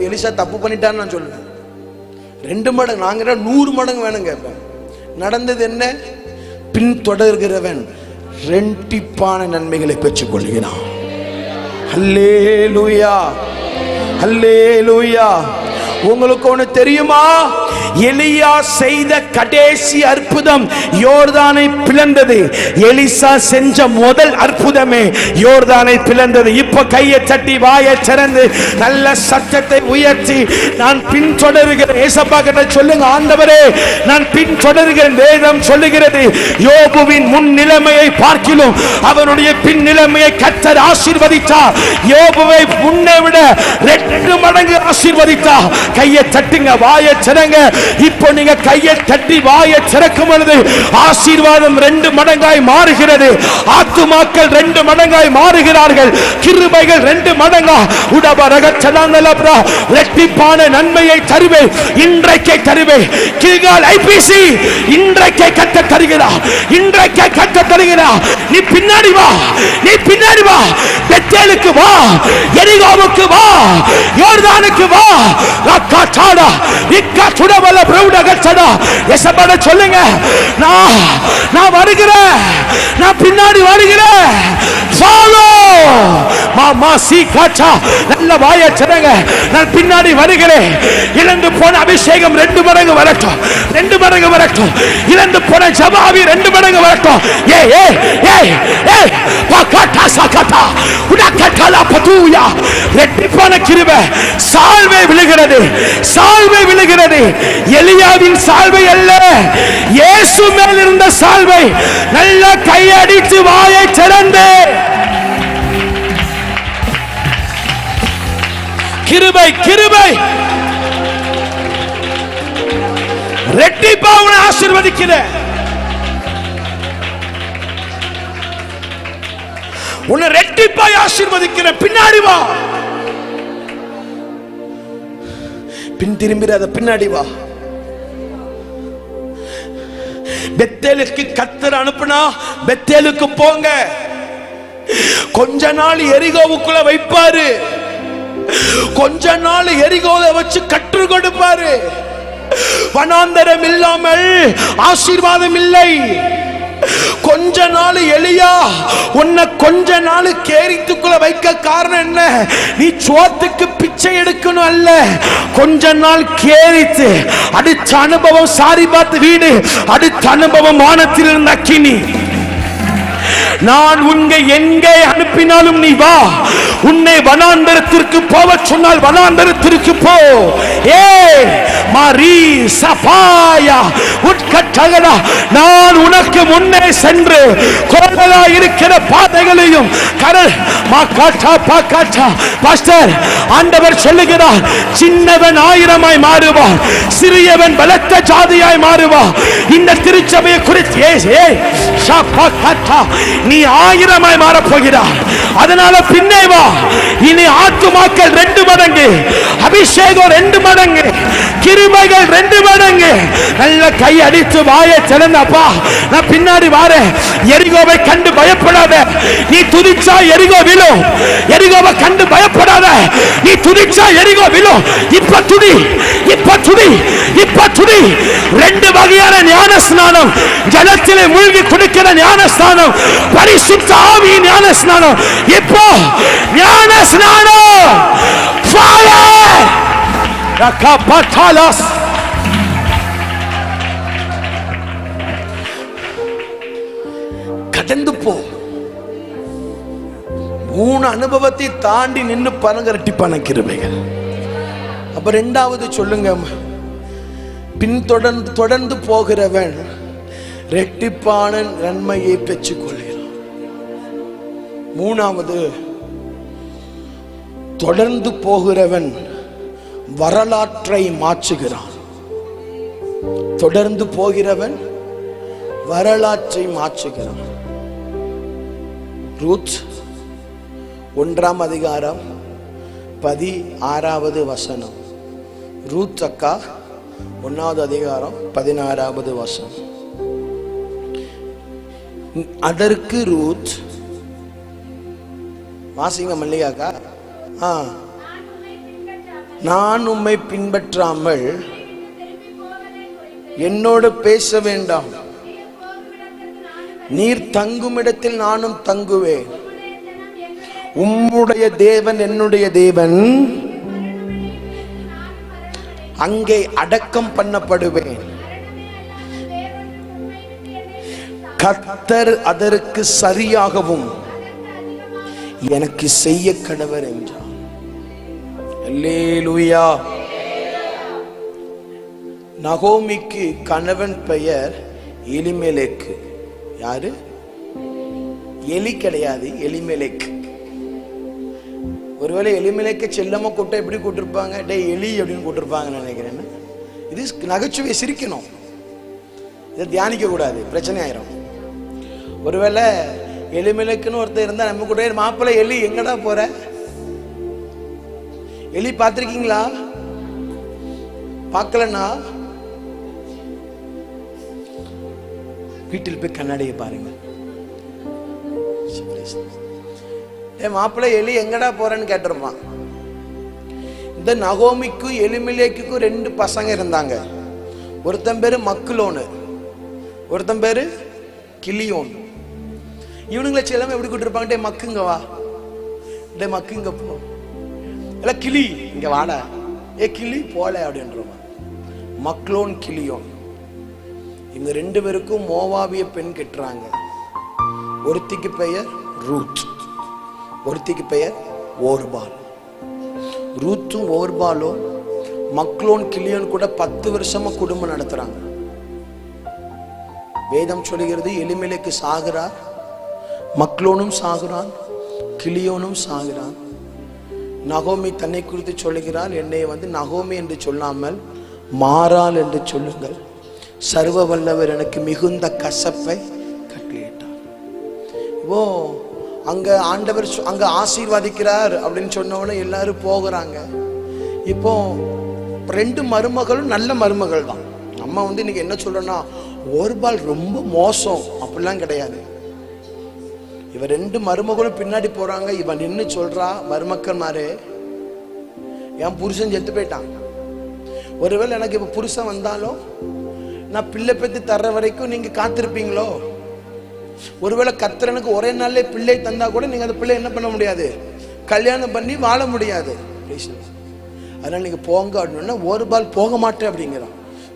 எலிசா தப்பு பண்ணிட்டான்னு நான் சொல்லுவேன். 2 மடங்கு, நாங்க 100 மடங்கு வேணும் கேட்பேன். நடந்தது என்ன? பின்தொடர்கிறவன் ரெட்டிப்பான நன்மைகளை பெற்றுக் கொள்கிறான். அல்லேலூயா, அல்லேலூயா. உங்களுக்கு ஒண்ணு தெரியுமா? எலியா செய்த கடைசி அற்புதம் யோர்தானை பிளந்தது. எலிசா செஞ்ச முதல் அற்புதமே யோர்தானை பிளந்தது. இப்ப கையை தட்டி வாயை திறந்து நல்ல சத்தத்தை உயர்த்தி நான் பின்தொடர்கிறேன். ஏசப்பா கிட்ட சொல்லுங்க, ஆண்டவரே நான் பின்தொடர்கிறேன். வேதம் சொல்லுகிறது, யோபுவின் முன் நிலைமையை பார்க்கிலும் அவனுடைய பின் நிலைமையை கர்த்தர் ஆசீர்வதித்தார். யோபுவை முன்னை விட 2 மடங்கு ஆசீர்வதித்தார். கையை தட்டுங்க, வாயை திறங்க. இப்போ நீங்க கையை தட்டி வாயை திறக்கும் பொழுது ஆசீர்வாதம் 2 மடங்காய் மாறுகிறது. ஆத்துமாக்கள் 2 மடங்காய் மாறுகிறார்கள். கிருபைகள் 2 மடங்கா உடபரகச்சலாங்கலப்ரா இரட்டிப்பான நன்மையை தருவேன், இன்றைக்கே தருவேன். கில்கால் ஐபிசி இன்றைக்கே கட்ட தருகிறார், இன்றைக்கே கட்ட தருகிறார். நீ பின்னாடி வா, நீ பின்னாடி வா. பெத்தேலுக்கு வா, எரிகோவுக்கு வா, யோர்தானுக்கு வா. ரக்காடாடா இக்கா சுடவல பிரவுடகச்சடா. எசபட சொல்லுங்க, நான் வருகிறேன், நான் பின்னாடி வருகிறேன். ஃபாலோ மாமா சீகாச்சா. நல்ல வாயை திறங்க, நான் பின்னாடி வருகிறேன். இழந்து போன அபிஷேகம் 2 மடங்கு வரட்டும், 2 மடங்கு வரட்டும். இழந்து போன ஜபாவி 2 மடங்கு வரட்டும். ஏ ஏ ஏ ஏ பாகாட்டா சாகாட்டா உடக்கட்டலா பதுயா. ரெட்டிப்பான கிருபை சால்வை விழுகிறது, சால்வை விழுகிறது. எலியாவின் சால்வை அல்ல, இயேசு மேல் இருந்த சால்வை. நல்ல கையடித்து வாயை திறந்து கிருபை, கிருபை ரெட்டிப்பாக ஆசீர்வதிக்கிற. உன்னை ரெட்டிப்பாய் ஆசீர்வதிக்கிற. பின்னாடி வா, பின் திரும்பிடாத, பின்னாடி வா. பெத்தேலுக்கு கர்த்தர் அனுப்புனா பெத்தேலுக்கு போங்க. கொஞ்ச நாள் எரிகோவுக்குள்ள வைப்பாரு, கொஞ்ச நாள் எரிகோவை வச்சு கற்று கொடுப்பாரு. வனாந்தரம் இல்லாமல் ஆசீர்வாதம் இல்லை. கொஞ்ச நாள் எலியா உன்னை கொஞ்ச நாள் கேரித்துக்குள்ள வைக்க காரணம் என்ன? நீ சோத்துக்கு பிச்சை எடுக்கணும் அல்ல, கொஞ்ச நாள் கேரித்து அடுத்த அனுபவம் சாரிபாத் வீடு, அடுத்த அனுபவம் வானத்தில் இருந்த அக்கினி. நான் உன்னை எங்கே அனுப்பினாலும் நீ வா, உன்னை வனாந்தரத்திற்கு போக சொன்னால் வனாந்தரத்திற்கு போ. ஏ மாரி சபாயா உட்கட்டகடா, நான் உனக்கு முன்னே சென்று கோலலா இருக்கிற பாதைகளையும் கடல் மாகாட்டா பாக்காட்டா. பாஸ்டர், ஆண்டவர் சொல்லுகிறார், சின்னவன் 1000 மாறுவான், சிறியவன் பலத்த ஜாதியாய் மாறுவான். இந்த திருச்சபையை குறித்து நீ 1000 மாறப் போகிறார். அதனால பின்னே வா. இனி ஆத்துமாக்கள் 2 மடங்கு, அபிஷேகம் 2 மடங்கு, கிருபைகள் 2 மடங்கு. நல்ல கை அடித்து வாயை திறந்தப்பா, நான் பின்னாடி வாரேன். எரிகோவை கண்டு பயப்படாத, நீ துதிச்சா எரிகோ விழும். எரிகோவை கண்டு பயப்படாத, நீ துதிச்சா எரிகோ விழும். இப்ப துதி, இப்ப துதி, இப்ப துதி. 2 வகையான ஞான ஸ்நானம், ஜலத்திலே மூழ்கி குடிக்கிற ஞான ஸ்நானம், பரிசுத்த ஆவியின் ஞான ஸ்நானம். இப்போ ஞான ஸ்நானம், ஃபயர் ரகபட்டாலஸ். கடந்து போ. 3 அனுபவத்தை தாண்டி நின்னு பாருங்க, இரட்டிப்பான கிருபைகள். அப்ப 2வது சொல்லுங்க, தொடர்ந்து போகிறவன் இரட்டிப்பான நன்மையை பெற்றுக் கொள்கிறான். 3வது, தொடர்ந்து போகிறவன் வரலாற்றை மாற்றுகிறான். தொடர்ந்து போகிறவன் வரலாற்றை மாற்றுகிறான். ரூத் 1ஆம் அதிகாரம் 16வது வசனம். ரூத் அக்கா 1வது அதிகாரம் 16வது வசனம். அதற்கு ரூத், வாசிங்க மல்லிகாக்கா. நான் உம்மை பின்பற்றாமல் என்னோடு பேச வேண்டாம். நீர் தங்கும் இடத்தில் நானும் தங்குவேன். உம்முடைய தேவன் என்னுடைய தேவன், அங்கே அடக்கம் பண்ணப்படுவேன். கர்த்தர் அதற்கு சரியாகவும் எனக்கு செய்ய கடவர் என்றார். அல்லேலூயா. நகோமிக்கு கணவன் பெயர் எலிமெலேக்கு. யாரு? எலி கிடையாது, எலிமெலேக்கு. ஒருவேளை எலிமெலேக்கு செல்லமா கூட்ட எப்படி கூட்டிருப்பாங்க? டே எலி அப்படின்னு கூட்டிருப்பாங்கன்னு நினைக்கிறேன். இது நகைச்சுவை, சிரிக்கணும், இதை தியானிக்க கூடாது, பிரச்சனை ஆயிரும். ஒருவேளை எலிமெலேக்குன்னு ஒருத்தர் இருந்தா நம்ம கூட, மாப்பிள்ளை எலி எங்கடா போற? எலி பார்த்திருக்கீங்களா? பார்க்கலன்னா வீட்டில் போய் கண்ணாடியை பாருங்க. மாப்பிள்ளை எலி எங்கடா போறேன்னு கேட்டிருப்பான். இந்த நகோமிக்கும் எலிமெலேக்குக்கும் 2 பசங்க இருந்தாங்க. ஒருத்தன் பேரு மக்லோனு, ஒருத்தன் பேரு கிளியோன். இவனுங்களை செல்லாம எப்படி கூட்டிருப்பாங்க? டே மக்குங்க வா, டே மக்குங்க போ, இல்ல கிளி இங்க வாடா, ஏ கிளி போல அப்படின்றவன். மக்லோன், கிளியோன். இவங்க 2 பேருக்கும் மோவாபிய பெண் கெட்டுறாங்க. ஒருத்திக்கு பெயர் ரூத், ஒருத்திக்கு பெயர் ஓர்பால். ரூத்தும் ஓர்பாலும் மக்லோன் கிளியோன் கூட 10 வருஷமா குடும்பம் நடத்துறாங்க. வேதம் சொல்லுகிறது, எலிமெலேக்கு சாகிறார், மக்லோனும் சாகிறான், கிளியோனும் சாகிறான். நகோமி தன்னை குறித்து சொல்லுகிறார், என்னை நகோமி என்று சொல்லாமல் மாறாள் என்று சொல்லுங்கள், சர்வ வல்லவர் எனக்கு மிகுந்த கசப்பை கட்டளையிட்டார். இப்போ அங்க ஆண்டவர் அங்க ஆசீர்வதிக்கிறார் அப்படின்னு சொன்னவொடனே எல்லாரும் போகிறாங்க. இப்போ 2 மருமகளும் நல்ல மருமகள் தான். நம்ம இன்னைக்கு என்ன சொல்றோம்னா, ஓர்பால் ரொம்ப மோசம் அப்படிலாம் கிடையாது. இவ 2 மருமகளும் பின்னாடி போறாங்க. இவன் நின்று சொல்றா, மருமக்கள் மாறு, என் புருஷன் செத்து போயிட்டான். ஒருவேளை எனக்கு இப்ப புருஷன் வந்தாலும் நான் பிள்ளை பெற்று தர்ற வரைக்கும் நீங்க காத்திருப்பீங்களோ? ஒருவேளை கர்த்தரனுக்கு ஒரே நாள்ல பிள்ளை தந்தா கூட நீங்க அந்த பிள்ளை என்ன பண்ண முடியாது, கல்யாணம் பண்ணி வாழ முடியாது. அதனால நீங்க போங்க அப்படின்னா ஓர்பால் போக மாட்டேன் அப்படிங்கிறான்.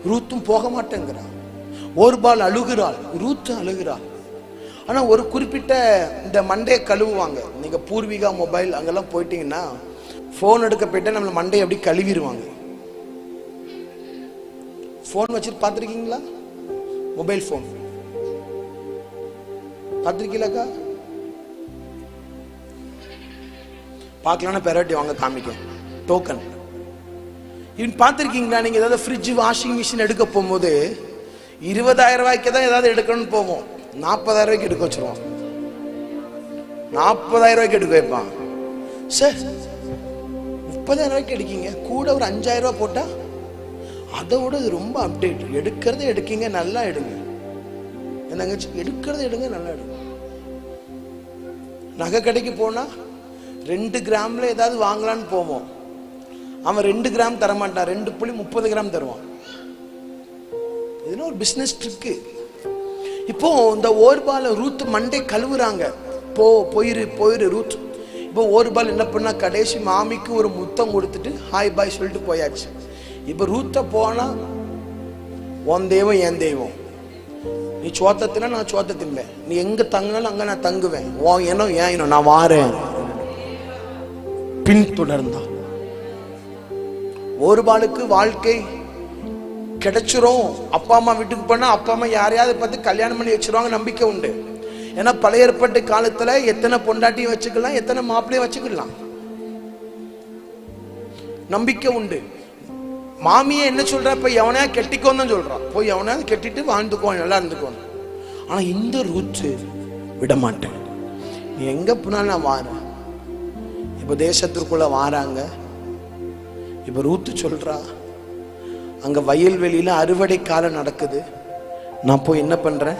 ரூத்தும் போக மாட்டேங்கிறான். ஓர்பால் அழுகிறாள், ரூத்து அழுகிறாள். ஆனால் ஒரு குறிப்பிட்ட இந்த மண்டையை கழுவுவாங்க. நீங்கள் பூர்வீகா மொபைல் அங்கெல்லாம் போயிட்டீங்கன்னா ஃபோன் எடுக்க போயிட்டு நம்மளை மண்டையை அப்படி கழுவிடுவாங்க. ஃபோன் வச்சுட்டு பார்த்துருக்கீங்களா? Mobile phone பார்த்துருக்கீங்களாக்கா? பார்க்கலான்னா பெராட்டி வாங்க காமிக்க டோக்கன். இவன் பார்த்துருக்கீங்களா? நீங்கள் ஏதாவது ஃப்ரிட்ஜ் வாஷிங் மிஷின் எடுக்க போகும்போது 20,000 ரூபாய்க்கு தான் ஏதாவது எடுக்கணும்னு போவோம், 40,000 ரூபாய்க்கு எடுக்க வச்சிருவான். 40,000 ரூபாய்க்கு எடுக்க வைப்பான். சார் 30,000 ரூபாய்க்கு எடுக்கீங்க, கூட ஒரு 5,000 ரூபாய் போட்டா அதை விட இது ரொம்ப அப்டேட். எடுக்கிறத எடுக்கீங்க, நல்லா எடுங்க. என்னங்க எடுக்கிறத எடுங்க, நல்லா எடுங்க. நகை கடைக்கு போனா 2 கிராம்ல ஏதாவது வாங்கலான்னு போவோம், அவன் 2 கிராம் தரமாட்டான், 2.30 கிராம் தருவான். இதுனா ஒரு பிசினஸ் ட்ரிக்கு. இப்போ இந்த ஓர்பால ரூத் மண்டை கழுவுறாங்க. போயிரு ரூத். இப்போ ஓர்பால் என்ன பண்ணா, கடைசி மாமிக்கு ஒரு முத்தம் கொடுத்துட்டு ஹாய் பாய் சொல்லிட்டு போயாச்சு. இப்போ ரூத்த போனா, உன் தெய்வம் என் தெய்வம், நீ சோத்தத்தினா நான் சோத்த திம்பேன், நீ எங்க தங்கினாலும் அங்க நான் தங்குவேன், உன் இனம் ஏன் இனம், நான் வாரேன். பின்தொடர்ந்தா ஓர்பாலுக்கு வாழ்க்கை கிடைச்சிரும். அப்பா அம்மா வீட்டுக்கு போனா அப்பா அம்மா யாரையாவது பார்த்து கல்யாணம் பண்ணி வச்சிருவாங்க, நம்பிக்கை உண்டு. ஏன்னா பழைய ஏற்பாட்டு காலத்துல எத்தனை பொண்டாட்டியும் வச்சுக்கலாம், எத்தனை மாப்பிள்ளையும் வச்சுக்கலாம், நம்பிக்கை உண்டு. மாமியை என்ன சொல்றா, இப்ப எவனையா கெட்டிக்கோன்னு சொல்றான், போய் எவனையாவது கெட்டிட்டு வாழ்ந்துக்கோ, நல்லா இருந்துக்கோ. ஆனா இந்த ரூத்து விட மாட்டேன், நீ எங்க போனாலும் நான் வாரேன். இப்ப தேசத்திற்குள்ள வாராங்க. இப்ப ரூத்து சொல்றா, அங்க வயல்வெளியில அறுவடை காலம் நடக்குது, நான் போய் என்ன பண்றேன்,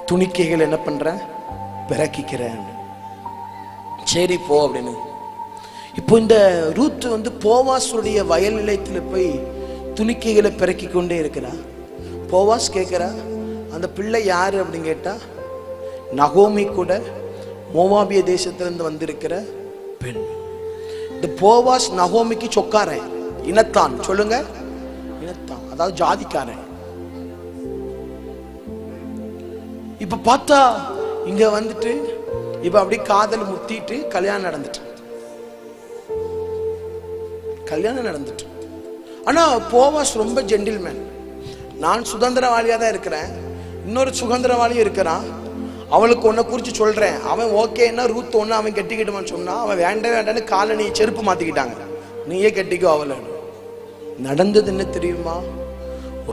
துணிக்கைகள் என்ன பண்றேன், பிறக்கிக்கிறேன். சரி போ அப்படின்னு. இப்போ இந்த ரூத் போவாசுடைய வயல் நிலையத்துல போய் துணிக்கைகளை பிறக்கி கொண்டே இருக்கிறா. போவாஸ் கேட்கிறா, அந்த பிள்ளை யாரு அப்படின்னு கேட்டா, நகோமி கூட மோவாபிய தேசத்திலிருந்து வந்திருக்கிற பெண். இந்த போவாஸ் நகோமிக்கு சொக்காரன், இனத்தான். சொல்லுங்க, இனத்தான், அதாவது ஜாதிக்காரன். இப்ப பார்த்தா இங்க வந்துட்டு இப்ப அப்படி காதல் முத்திட்டு கல்யாணம் நடந்துட்டு. ஆனா போவாஸ் ரொம்ப ஜென்டில்மேன். நான் சுதந்திரவாளியா தான் இருக்கிறேன், இன்னொரு சுதந்திரவாளியும் இருக்கிறான். அவளுக்கு ஒன்ன குறிச்சு சொல்றேன், அவன் ஓகேன்னா ரூத் ஒன்னு அவன் கட்டிக்கிட்டுமான்னு சொன்னா, அவன் வேண்டான்னு காலனி செருப்பு மாத்திக்கிட்டாங்க, நீயே கட்டிக்கோ அவளை. நடந்தது என்ன தெரியுமா?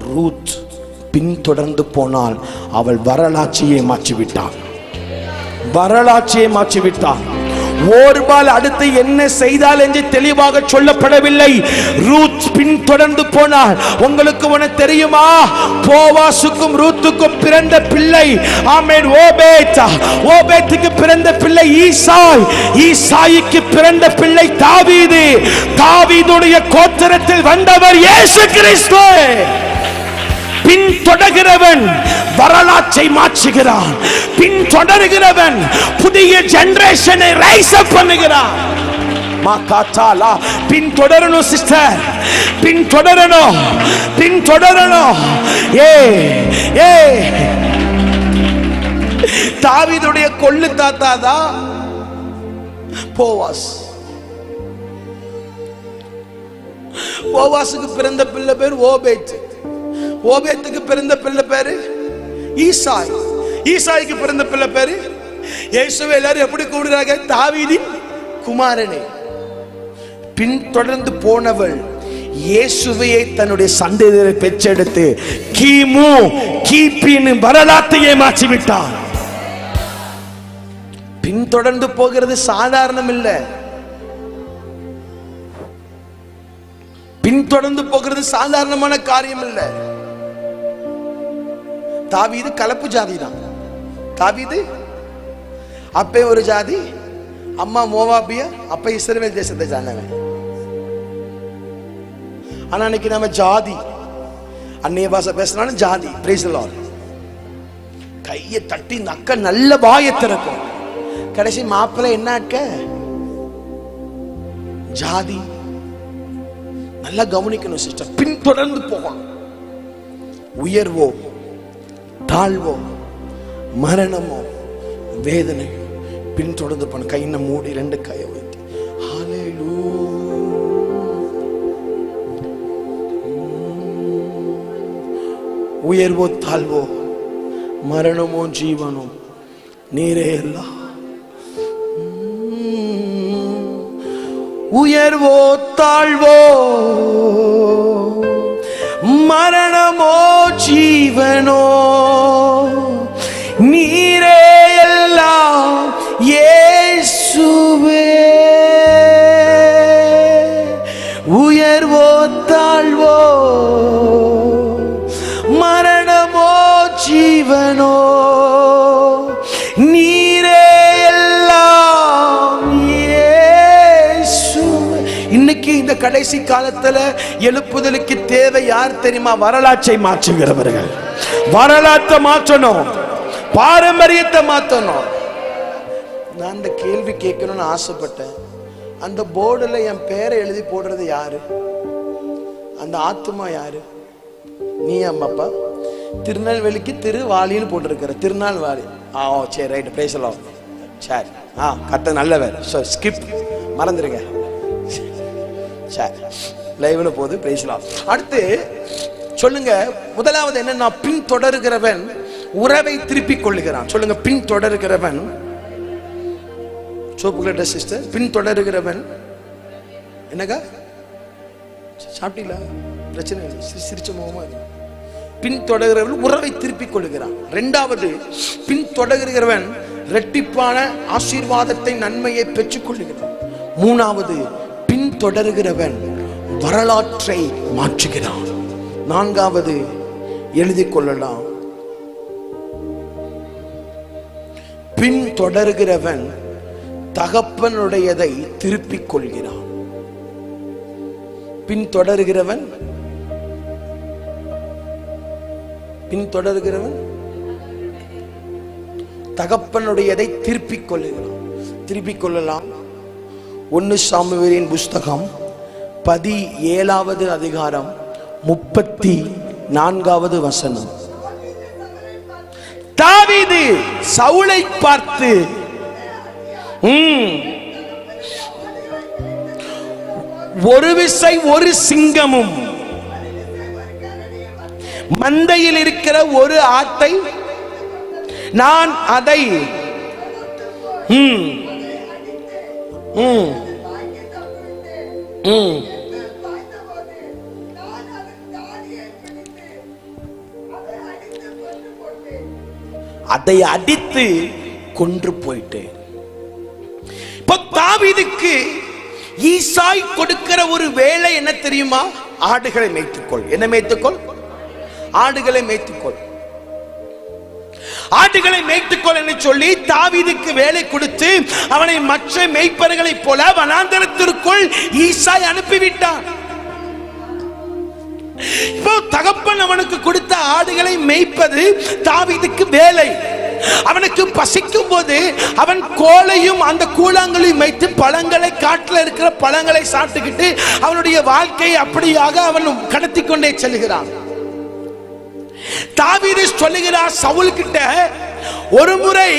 ரூத் பின்தொடர்ந்து போனால் அவள் வரலாற்றையே மாற்றிவிட்டாள். ஓர்பால் அடுத்து என்ன செய்தால் என்று தெளிவாக சொல்லப்படவில்லை. ரூத் பின்தொடர்ந்து போனாள். உங்களுக்கு ஒன்று தெரியுமா? போவாசுக்கும் ரூத்துக்கும் பிறந்த பிள்ளை ஆமென் ஓபேத். ஓபேத்துக்கு பிறந்த பிள்ளை ஈசாய். ஈசாய்க்கு பிறந்த பிள்ளை தாவீது. தாவீதுடைய கோத்திரத்தில் வந்தவர் இயேசு கிறிஸ்து. பின்தொடர்கிறவன் வரலாற்றை மாற்றுகிறான். பின்தொடர்கிறவன் புதிய ஜெனரேஷனை ரைஸ் அப் பண்ணுகிறான். மாகாத்தாலா பின்தொடரணும் சிஸ்டர், பின்தொடரணும். தாவீதுடைய கொள்ளு தாத்தா தான் போவாஸ். போவாசுக்கு பிறந்த பிள்ளை பேர் ஓபேத். ஓபேத்துக்கு பிறந்த பிள்ளை பேரு ஈசாய். ஈசாய்க்கு பிறந்த பிள்ளை பேரு இயேசுவை எல்லாரும் எப்படி கூடுறாங்க? தாவீதின் குமாரனே. பின்தொடர்ந்து போனவள் இயேசுவையை தன்னுடைய சந்ததியை பெற்றெடுத்து கிமு கிபின்னு வரலாற்றையே மாற்றிவிட்டார். பின்தொடர்ந்து போகிறது சாதாரணம் இல்ல. பின்தொடர்ந்து போகிறது சாதாரணமான காரியம் இல்ல. தாவீது கலப்பு ஜாதி தான். தாவீது அப்பே ஒரு ஜாதி, அம்மா மோவாபிய, அப்ப இஸ்ரவேல் தேசத்தை சார்ந்தவன். ஆனா இன்னைக்கு நம்ம ஜாதி, அந்நிய பாஷை பேசினாலும் ஜாதி. Praise the Lord. கையை தட்டி இந்த அக்கா நல்ல வாயை திறக்கும். கடைசி மாப்பிள்ளை என்ன அக்க? ஜாதி. நல்லா கவனிக்கணும் சிஸ்டர். பின்தொடர்ந்து போகணும். உயர்வோ தாழ்வோ மரணமோ வேதனை பின்தொடர்ந்து பண்ண. கையின மூடி 2 கையை வைத்து உயர்வோ தாழ்வோ மரணமோ ஜீவனோ நீரே எல்லாம். உயர்வோ தாழ்வோ மரணமோ ஜீவனோ நீரே எல்லாம் இயேசுவே. உயர்வோ தாழ்வோ மரணமோ ஜீவனோ நீரே எல்லாம் இயேசுவே. இன்னைக்கு இந்த கடைசி காலத்துல எழுப்புதலுக்கு தேவை யார் தெரியுமா? வரலாற்றை மாற்றுகிறவர்கள். வரலாற்றை மாற்றணும், பாரம்பரியத்தை மாற்றணும். நான் அந்த கேள்வி கேட்கணும்னு ஆசைப்பட்டேன். அந்த போர்டுல என் பேரை எழுதி போடுறது யாரு? அந்த ஆத்மா யாரு? நீ அம்மாப்பா. திருநெல்வேலிக்கு திருவாலின்னு போட்டிருக்கிற, திருநாள்வாலி. சரி, ரைட், பேசலாம். சரி, கத்த நல்லவர். ஸ்கிப் மறந்துருங்க. சரி, லைவ்ல போது பேசலாம். அடுத்து சொல்லுங்க, முதலாவது என்னன்னா, பின் தொடர்கிறவன் உறவை திருப்பிக் கொள்ளுகிறான். சொல்லுங்க, பின் தொடர்கிறவன். சோப்புகிட்ட சிஸ்டர், பின் தொடர்கிறவன் என்னக்கா சாப்பிட்டீங்களா? பிரச்சனை இல்லை, சிரிச்ச முகமா இருக்கு. பின் தொடர்கிறவன் உறவை திருப்பிக் கொள்ளுகிறான். இரண்டாவது, பின் தொடர்கிறவன் இரட்டிப்பான ஆசீர்வாதத்தை, நன்மையை பெற்றுக் கொள்ளுகிறான். மூணாவது, பின் தொடர்கிறவன் வரலாற்றை மாற்றுகிறான். நான்காவது, எழுதி கொள்ளலாம், பின் தொடர்கிறவன் தகப்பனுடையதை திருப்பிக் கொள்கிறான். பின் தொடர்கிறவன் தகப்பனுடையதை திருப்பிக் கொள்ளுகிறான். திருப்பிக் கொள்ளலாம். 1 சாமுவேலின் புஸ்தகம் 17வது அதிகாரம் 34வது வசனம். தாவீது சவுலை பார்த்து, ஒரு விசை ஒரு சிங்கமும் மந்தையில் இருக்கிற ஒரு ஆட்டை நான் அதை அதை அடித்து கொன்று போயிட்டேன். இப்போ தாவீதுக்கு ஈசாய் கொடுக்கிற ஒரு வேலை என்ன தெரியுமா? ஆடுகளை மேய்த்துக்கொள். என்ன மேய்த்துக்கொள்? ஆடுகளை மேய்த்துக்கொள். ஆடுகளை மேய்த்துக்கொள் என்று சொல்லி தாவீதுக்கு வேலை கொடுத்து அவனை மற்ற மேய்ப்பர்களைப் போல வனாந்தரத்திற்குள் ஈசாய் அனுப்பிவிட்டான். இப்போ தகப்பன் அவனுக்கு கொடுத்த ஆடுகளை மேய்ப்பது தாவீதுக்கு வேலை. அவனுக்கு பசிக்கும் போது அவன் கோலையும் அந்த கூழாங்களையும் வைத்து பழங்களை, காட்டில் இருக்கிற பழங்களை சாப்பிட்டுக்கிட்டு அவனுடைய வாழ்க்கையை அப்படியாக அவன் கடத்தி கொண்டே செல்கிறான். தாவீது சொல்லுகிறார் சவுல் கிட்ட, ஒரு முறை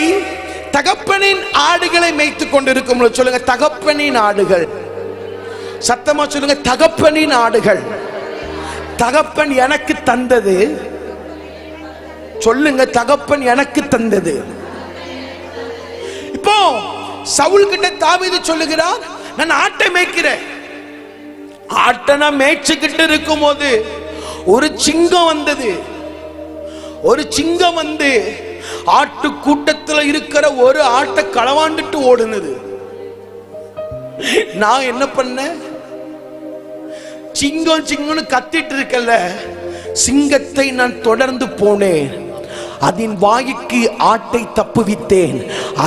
தகப்பனின் ஆடுகளை மேய்த்துக் கொண்டிருக்கும். சொல்லுங்க, தகப்பனின் ஆடுகள். சத்தமா சொல்லுங்க, தகப்பனின் ஆடுகள். தகப்பன் எனக்கு தந்தது. சொல்லுங்க, தகப்பன் எனக்கு தந்தது. இப்போ சவுல் கிட்ட தாவீது சொல்லுகிறார், நான் ஆட்டை மேய்க்கிறேன். ஆட்டை நான் மேய்ச்சிக்கிட்டு இருக்கும் போது ஒரு சிங்கம் வந்தது. ஒரு சிங்கம் வந்து ஆட்டு கூட்டத்தில் இருக்கிற ஒரு ஆட்டை களவாண்டுட்டு ஓடுனது. நான் என்ன பண்ணேன்? சிங்கம் சிங்கம்னு கத்திட்டு இருக்கல, சிங்கத்தை நான் தொடர்ந்து போனேன். அதன் வாய்க்கு ஆட்டை தப்புவித்தேன்.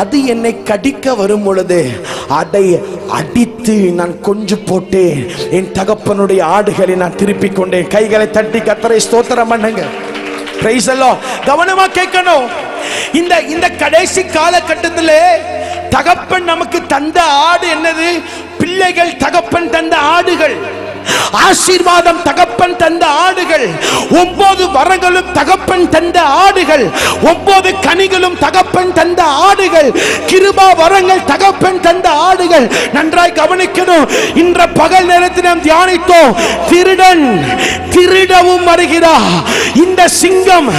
அது என்னை கடிக்க வரும் பொழுது அதை அடித்து நான் கொன்று போட்டேன். என் தகப்பனுடைய ஆடுகளை நான் திருப்பிக் கொண்டேன். கைகளை தட்டி கர்த்தரை ஸ்தோத்திரம் பண்ணுங்க. பிரைஸ் எல்லாம் கவனமா கேட்கணும். இந்த கடைசி காலகட்டத்தில் தகப்பன் நமக்கு தந்த ஆடு என்னது? பிள்ளைகள் தகப்பன் தந்த ஆடுகள். ஆசீர்வாதம் தகப்பன் தந்த ஆடுகள், 9 வரங்களும் தகப்பன் தந்த ஆடுகள், 9 கனிகளும் தகப்பன் தந்த ஆடுகள், கிருபா வரங்கள் தகப்பன் தந்த ஆடுகள். நன்றாய் கவனிக்கணும். இன்ற பகல் நேரத்தில் நாம் தியானித்தோம், திருடன் திருடவும் வருகிறார். இந்த சிங்கம்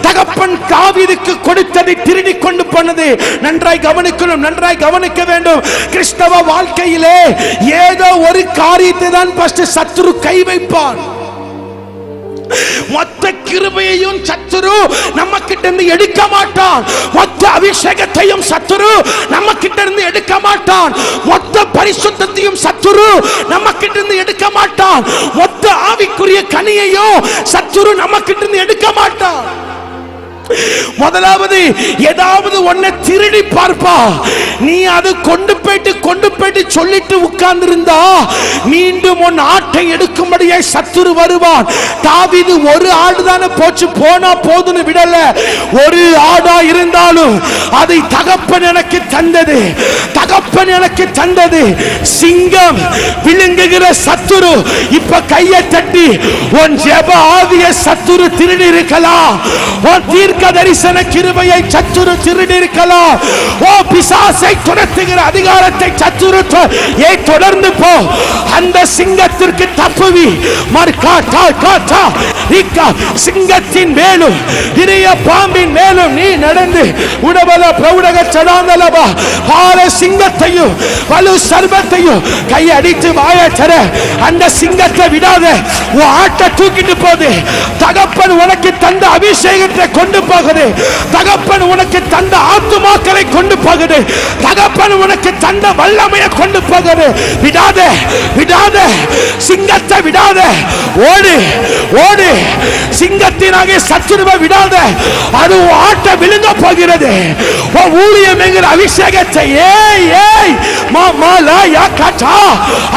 தகப்பன் தாவீதுக்கு கொடுத்ததை திருடி கொண்டு போனது. நன்றாய் கவனிக்கணும், நன்றாய் கவனிக்க வேண்டும். கிறிஸ்தவ வாழ்க்கையிலே ஏதோ ஒரு காரியத்தை தான் சத்துரு கை வைப்பான். மொத்த கிருபையையும் சத்துரு நம்ம கிட்ட இருந்து எடுக்க மாட்டான். மொத்த அபிஷேகத்தையும் சத்துரு நம்ம கிட்ட இருந்து எடுக்க மாட்டான். மொத்த பரிசுத்தத்தையும் சத்துரு நம்ம கிட்ட இருந்து எடுக்க மாட்டான். மொத்த ஆவிக்குரிய கனியையும் சத்துரு நம்ம கிட்ட இருந்து எடுக்க மாட்டான். முதலாவது ஏதாவது ஒன்ன திருடி பார்ப்பா. நீ அது கொண்டு போயிட்டு சொல்லிட்டு உட்கார்ந்து இருந்தா மீண்டும் உன் ஆட்டை எடுக்கும்படியே சத்துரு வருவான். தாவீது ஒரு ஆடு தானே போச்சு, போனா போதுன்னு விடல. ஒரு ஆடா இருந்தாலும் அதை தகப்பன் எனக்கு தந்தது, தகப்பன் எனக்கு தந்தது. சிங்கம் விழுங்குகிற சத்துரு இப்ப கையை தட்டி, உன் ஜெப ஆவிய சத்துரு திருடி இருக்கலாம், உன் தீர்க்க தரிசன கிருபையை சத்துரு திருடி இருக்கலாம், ஓ பிசாசை துரத்துகிற அதிகாரத்தை சத்துரு தொடர்ந்து போ. அந்த சிங்கத்திற்கு தப்புவி. சிங்கத்தின் மேலும் இரிய பாம்பின் மேலும் நீ நடந்து உடபல பிரவுடக சடாந்தலபா பால சிங்கத்தையும் வலு சர்பத்தையும் கை அடித்து வாய தர. அந்த சிங்கத்தை விடாத, உன் ஆட்டை தூக்கிட்டு போது. தகப்பன் உனக்கு தந்த அபிஷேகத்தை கொண்டு போகுது. தகப்பன் உனக்கு தந்த ஆத்துமாக்களை கொண்டு போகுது. தகப்பன் உனக்கு தந்த வல்லமையை கொண்டு போகுது. விடாத, விடாத, சிங்கத்தை விடாத. ஓடு, ஓடு. சிங்கத்தினாக சத்துருவை விடாத. அது ஆட்ட விழுங்க போகிறது. ஊழியம் என்கிற அபிஷேகத்தை ஏய் ஏய் மாமாலா யா காச்சா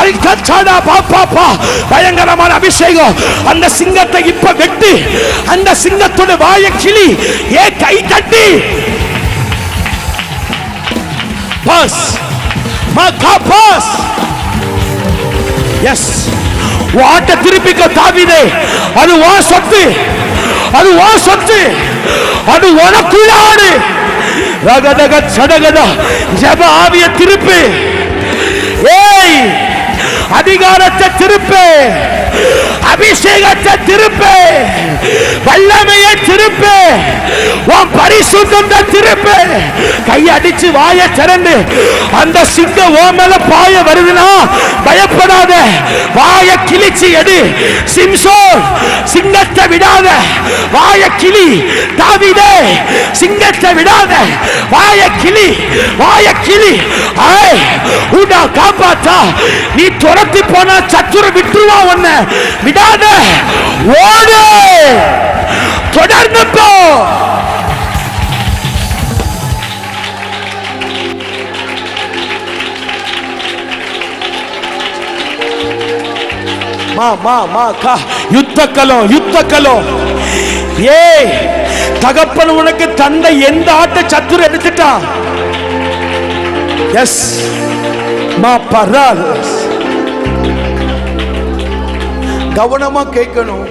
அல் காச்சாடா பாப்பா பயங்கரமான அபிஷேகம். அந்த சிங்கத்தை இப்ப வெட்டி, அந்த சிங்கத்தோட வாயை கிளி. ஏ கை தட்டி பாஸ் மாகா பாஸ். எஸ், வாட்ட திருப்பிக்க தாவீதே. அது வா சொத்து, அது வா சொத்து, அது உனக்குள்ள ஆடு. ரகதக சடகத ஜெப ஆவிய திருப்பு. ஏய், அதிகாரத்தை திருப்பு, அபிஷேகத்தை திருப்பு, வல்லமையை திருப்பு, உன் பரிசுத்தத்தை திருப்பு. கையடிச்சு வாய திறந்து. அந்த சிங்கம் ஓ மேல பாய வருதுன்னா பயப்படாத, வாய கிழிச்சு எடு. சிம்சோன், சிங்கத்தை விடாத, வாய கிளி. தாவீதே, சிங்கத்தை விடாத, வாய கிளி, வாய கிளி. ஐ உடா காப்பாத்தா. நீ துரத்தி போனா சத்துரு விட்டுருவா. உன்னை விடாத, ஓடு, தொடர்ந்து போ. யுத்தக்கலம். ஏய், தகப்பன் உனக்கு தந்த எந்த ஆட்டை சத்துரு எடுத்துட்டான். எஸ் மா பரால். கவனமா கேட்கணும்.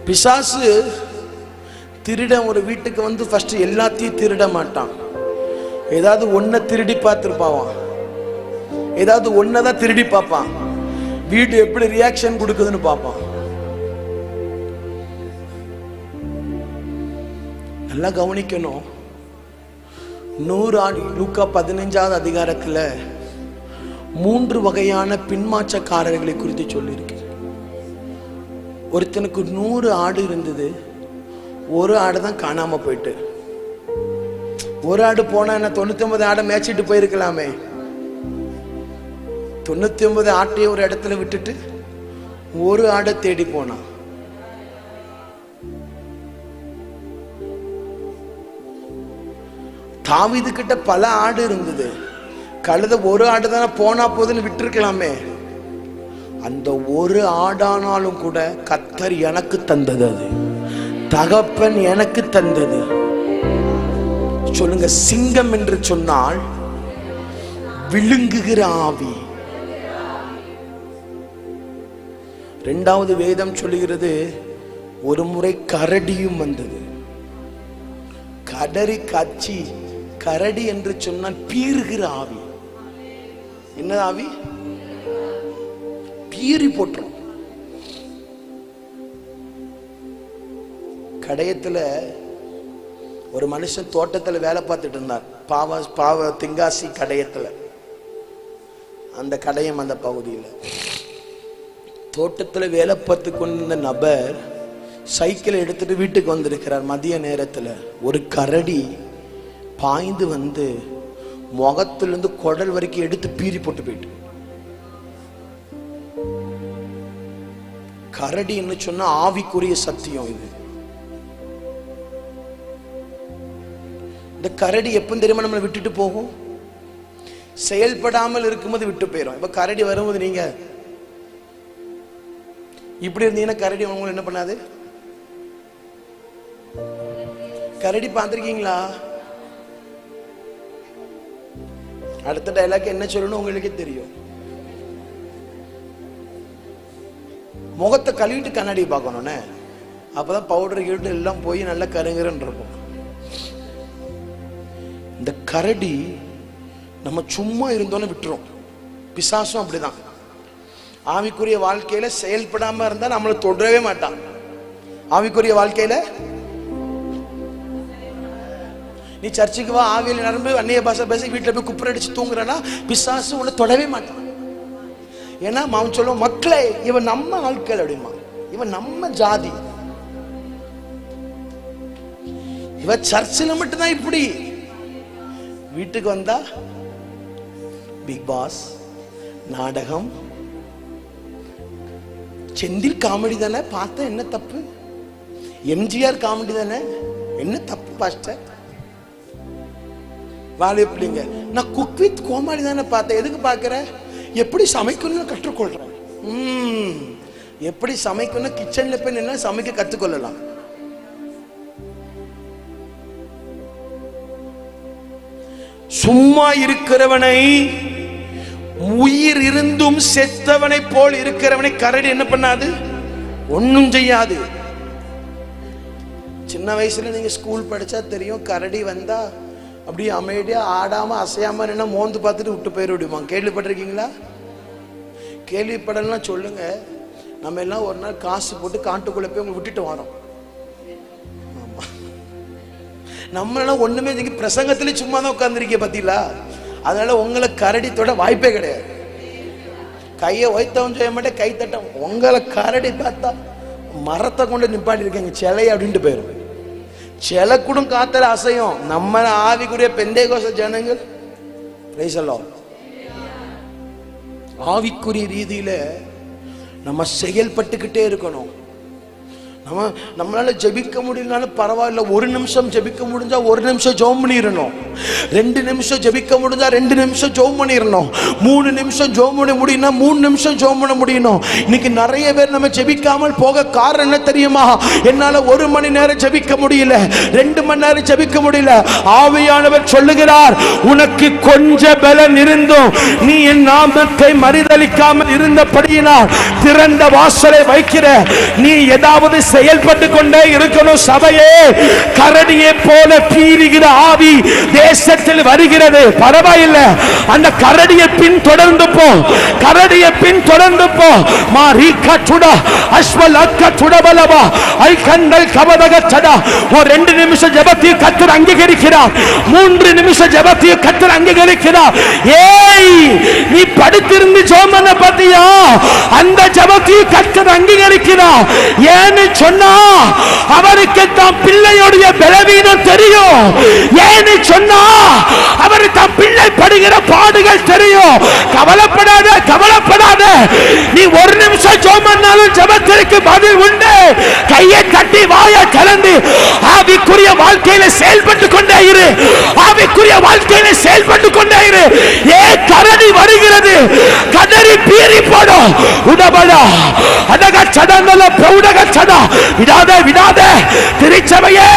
பிசாசு திருடன் ஒரு வீட்டுக்கு வந்து ஃபர்ஸ்ட் எல்லாத்தையும் திருட மாட்டான். ஏதாவது ஒன்ன திருடி பார்த்துருப்பான், ஏதாவது ஒன்னதான் திருடி பார்ப்பான். வீடு எப்படி ரியாக்ஷன் கொடுக்குதுன்னு பார்ப்பான். நல்லா கவனிக்கணும். 100 ஆண்டு லூக்கா 15வது அதிகாரத்துல 3 வகையான பின்மாற்றக்காரர்களை குறித்து சொல்லியிருக்கு. ஒருத்தனுக்கு 100 ஆடு இருந்தது, ஒரு ஆடு தான் காணாம போயிட்டு. ஒரு ஆடு போனா என்ன 99 ஆடை மேய்ச்சிட்டு போயிருக்கலாமே. 99 ஆட்டையே ஒரு இடத்துல விட்டுட்டு ஒரு ஆடை தேடி போனான். தாவீது கிட்ட பல ஆடு இருந்தது. கழுத ஒரு ஆடு தானே போனா போதுன்னு விட்டுருக்கலாமே. அந்த ஒரு ஆடானாலும் கூட கர்த்தர் எனக்கு தந்தது, அது தகப்பன் எனக்கு தந்தது. சொல்லுங்க, சிங்கம் என்று சொன்னால் விழுங்குகிற ஆவி. இரண்டாவது வேதம் சொல்லுகிறது, ஒரு முறை கரடியும் வந்தது. கடரி காட்சி. கரடி என்று சொன்னால் பீறுகிற ஆவி. என்ன ஆவி? பீறி போட்டுரும். கடையத்துல ஒரு மனுஷன் தோட்டத்துல வேலை பார்த்துட்டு இருந்தார். பாவ தென்காசி கடையத்துல, அந்த கடையம் அந்த பகுதியில் தோட்டத்துல வேலை பார்த்து கொண்டிருந்த நபர் சைக்கிளை எடுத்துட்டு வீட்டுக்கு வந்திருக்கிறார். மதிய நேரத்துல ஒரு கரடி பாய்ந்து வந்து முகத்திலிருந்து குடல் வரைக்கும் எடுத்து பீறி போட்டு போயிட்டு. கரடின்னு சொன்னா ஆவிக்குரிய சத்தியம் இது. இந்த கரடி எப்ப தெரியுமா நம்மளை விட்டுட்டு போகும்? செயல்படாமல் இருக்கும்போது விட்டு போயிடும். இப்ப கரடி வரும்போது நீங்க இப்படி இருந்தீங்கன்னா கரடி உங்களை என்ன பண்ணாது? கரடி பார்த்திருக்கீங்களா? அடுத்த டைலாக் என்ன சொல்லணும் உங்களுக்கு தெரியும். முகத்தை கழுவிட்டு கண்ணாடி பார்க்கணும்னே, அப்பதான் பவுடர் கீட்டு எல்லாம் போய் நல்லா கருங்குறன்னு இருக்கும். இந்த கரடி நம்ம சும்மா இருந்தோன்னு விட்டுரும். பிசாசும் அப்படிதான். ஆவிக்குரிய வாழ்க்கையில செயல்படாம இருந்தா நம்மளை தொடரவே மாட்டான். ஆவிக்குரிய வாழ்க்கையில நீ சர்ச்சுக்கு வா, ஆவியில நரம்பு அந்நிய பாஷை பேசி வீட்டுல போய் குப்புற அடிச்சு தூங்குறனா பிசாசு உன்னை தொடவே மாட்டான். ஏன்னா அவன் சொல்லுவான், மக்களே இவன் நம்ம ஆட்கள் அப்படிமா, இவன் நம்ம ஜாதி, இவன் சர்ச்சில் மட்டும்தான் இப்படி. வீட்டுக்கு வந்தா பிக் பாஸ், நாடகம், செந்தில் காமெடி தானே, பார்த்தா என்ன தப்பு? எம்ஜிஆர் காமெடி தானே, என்ன தப்பு பாஸ்டர்? வாழை பிள்ளைங்க, நான் குக் வித் கோமாளி தானே பார்த்தேன், எதுக்கு பார்க்கிற? எப்படி சமைக்கணும்னு கற்றுக்கொள்றேன். எப்படி சமைக்கணும், கிச்சன்ல போய் நின்னா சமைக்க கற்றுக்கொள்ளலாம். சும்மா இருக்கிறவனை, உயிர் இருந்தும் செத்தவனை போல் இருக்கிறவனை கரடி என்ன பண்ணாது? ஒன்னும் செய்யாது. சின்ன வயசுல நீங்க ஸ்கூல் படிச்சா தெரியும், கரடி வந்தா அப்படியே அமைதியா ஆடாம அசையாம என்ன மோந்து பார்த்துட்டு விட்டு போயிட விடுவாங்க. கேள்விப்பட்டிருக்கீங்களா? கேள்விப்படலாம் சொல்லுங்க. நம்ம எல்லாம் ஒரு நாள் காசு போட்டு காட்டுக்குள்ள போய் உங்களை விட்டுட்டு வரோம். நம்மளால ஒண்ணுமே நீங்க பிரசங்கத்திலே சும்மா தான் உட்கார்ந்துருக்கீங்க பாத்தீங்களா? அதனால உங்களை கரடி தொட வாய்ப்பே கிடையாது. கையை ஒய்த்தவன் செய்ய மாட்டேன், கை தட்ட. உங்களை கரடி பார்த்தா மரத்தை கொண்டு நிப்பாட்டி இருக்கீங்க சிலை அப்படின்ட்டு போயிடும். சிலை கூட காத்தல அசையும். நம்ம ஆவிக்குரிய பெந்தேகோஸ்த ஜனங்கள் ஆவிக்குரிய ரீதியில நம்ம செயல்பட்டுக்கிட்டே இருக்கணும். நம்மளால ஜெபிக்க முடியலனாலும் பரவாயில்ல, ஒரு நிமிஷம் ஜெபிக்க முடிஞ்சா ஒரு நிமிஷம் ஜெபம் பண்ணிடணும். 2 நிமிஷம் ஜெபிக்க முடிஞ்சா 2 நிமிஷம் ஜெபம் பண்ணிடணும். 3 நிமிஷம் ஜெபம் பண்ண முடியும்னா 3 நிமிஷம் ஜெபம் பண்ண முடியணும். இன்னைக்கு நிறைய பேர் நம்ம ஜெபிக்காமல் போக காரணம் என்ன தெரியுமா? என்னால 1 மணி நேரம் ஜெபிக்க முடியல, 2 மணி நேரம் ஜெபிக்க முடியல. ஆவியானவர் சொல்லுகிறார், உனக்கு கொஞ்ச பலன் இருந்தும் நீ என் நாமத்தை மறுதலிக்காமல் இருந்தபடியினால் திறந்த வாசலை வைக்கிற நீ ஏதாவது செயல்பட்டு கொண்டே இருக்கணும். சபையே, கரடியை போல பீறுகிற ஆவி தேசத்தில் வருகிறது. பரவாயில்லை, அந்த கரடியை பின் தொடர்ந்து போ, கரடியை பின் தொடர்ந்து போ. மாரிகா சுடா அஸ்வலக்க சுடபலவா ஐ கண்டல் கவதக சடா. ஒரு 2 நிமிஷம் ஜெபத்தை கர்த்தர் அங்கீகரிக்கிறார். 3 நிமிஷம் ஜெபத்தை கர்த்தர் அங்கீகரிக்கிறார். ஏய், நீ படுத்திருந்து ஜெபம் பண்ண பாத்தியா? அந்த ஜெபத்தை கர்த்தர் அங்கீகரிக்கிறார். ஏன்னு சொன்னா அவருக்கு தான் பிள்ளையுடைய பலவீனம் தெரியும். ஏன்னு சொன்னா அவருக்கு தான் பிள்ளை படுகிற பாடுகள் தெரியும். கவலைப்படாத, கவலைப்படாத. நீ 1 நிமிஷம் ஜெபம் பண்ணாலும் ஜெபத்திற்கு பதில் உண்டு. கையை தட்டி வாயை கலந்து ஆவிக்குரிய வாழ்க்கையில செயல்பட்டு கொண்டே இரு. ஆவிக்குரிய வாழ்க்கையில செயல்பட்டு கொண்டே இரு. கரடி வருகிறது, கதறி பீறி போடும். உடபடா அதக சடங்கல பிரௌடக சடா. விடாதே, விடாதே. திருச்சபையே,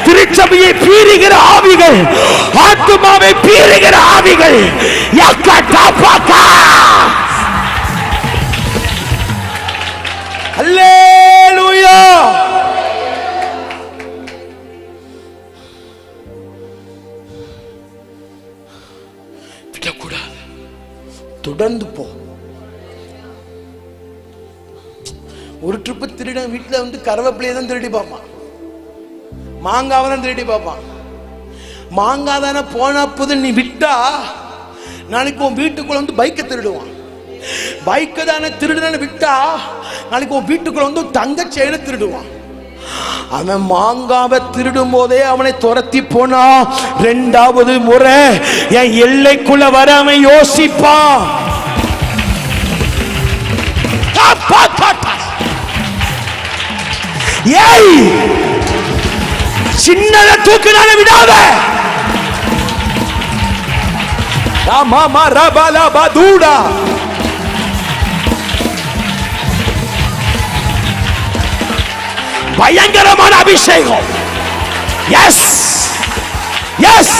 திருச்சபையை பீறுகிற ஆவிகள், ஆத்துமாவை பீறுகிற ஆவிகள், தொடர்ந்து போ. ஒரு ட்ரிப்பு திருட வீட்டுல வந்து கருவேப்பிலையை தான் திருடி பார்ப்பான், மாங்காவை தான் திருடி பார்ப்பான். மாங்காய் தானே போனா போது நீ விட்டா நாளைக்கு உன் வீட்டுக்குள்ள வந்து பைக்கை திருடுவான். பைக்கை தானே திருடுதானே விட்டா நாளைக்கு உன் வீட்டுக்குள்ள வந்து தங்க செயினை திருடுவான். அவன் மாங்காவை திருடும் போதே அவனை துரத்தி போனா இரண்டாவது முறை என் எல்லைக்குள்ள வர அவன் யோசிப்பான். ஏய், சின்னத தூக்கினால விடாத. ராமா ரபல பதுடா. பயங்கரமான அபிஷேகம். எஸ் எஸ்,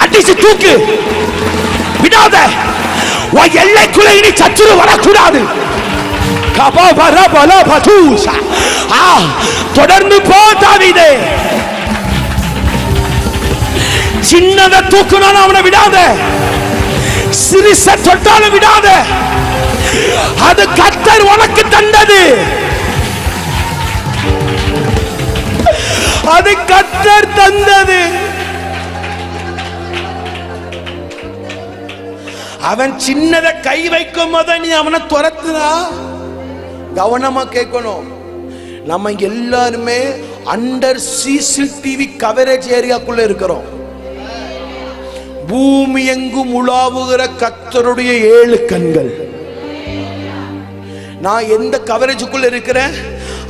அடிச்சு தூக்கு, விடாத. உன் எல்லைக்குள்ள இனி சத்துரு வரக்கூடாது. தொடர்ந்து போ தாவீதே. சின்னத தூக்குனாலும் அவனை விடாத, சிறிச தொட்டாலும் விடாத. அது கர்த்தர் உனக்கு தந்தது, அது கர்த்தர் தந்தது. அவன் சின்னத கை வைக்கும் போது நீ அவனை துரத்துனா கவனமா கேட்கணும். நம்ம எல்லாருமே அண்டர் சிசிடிவி கவரேஜ் ஏரியாக்குள்ள இருக்கிறோம். பூமி எங்கும் உலாவுகிற கர்த்தருடைய 7 கண்கள். நான் எந்த கவரேஜுக்குள்ள இருக்கிறேன்?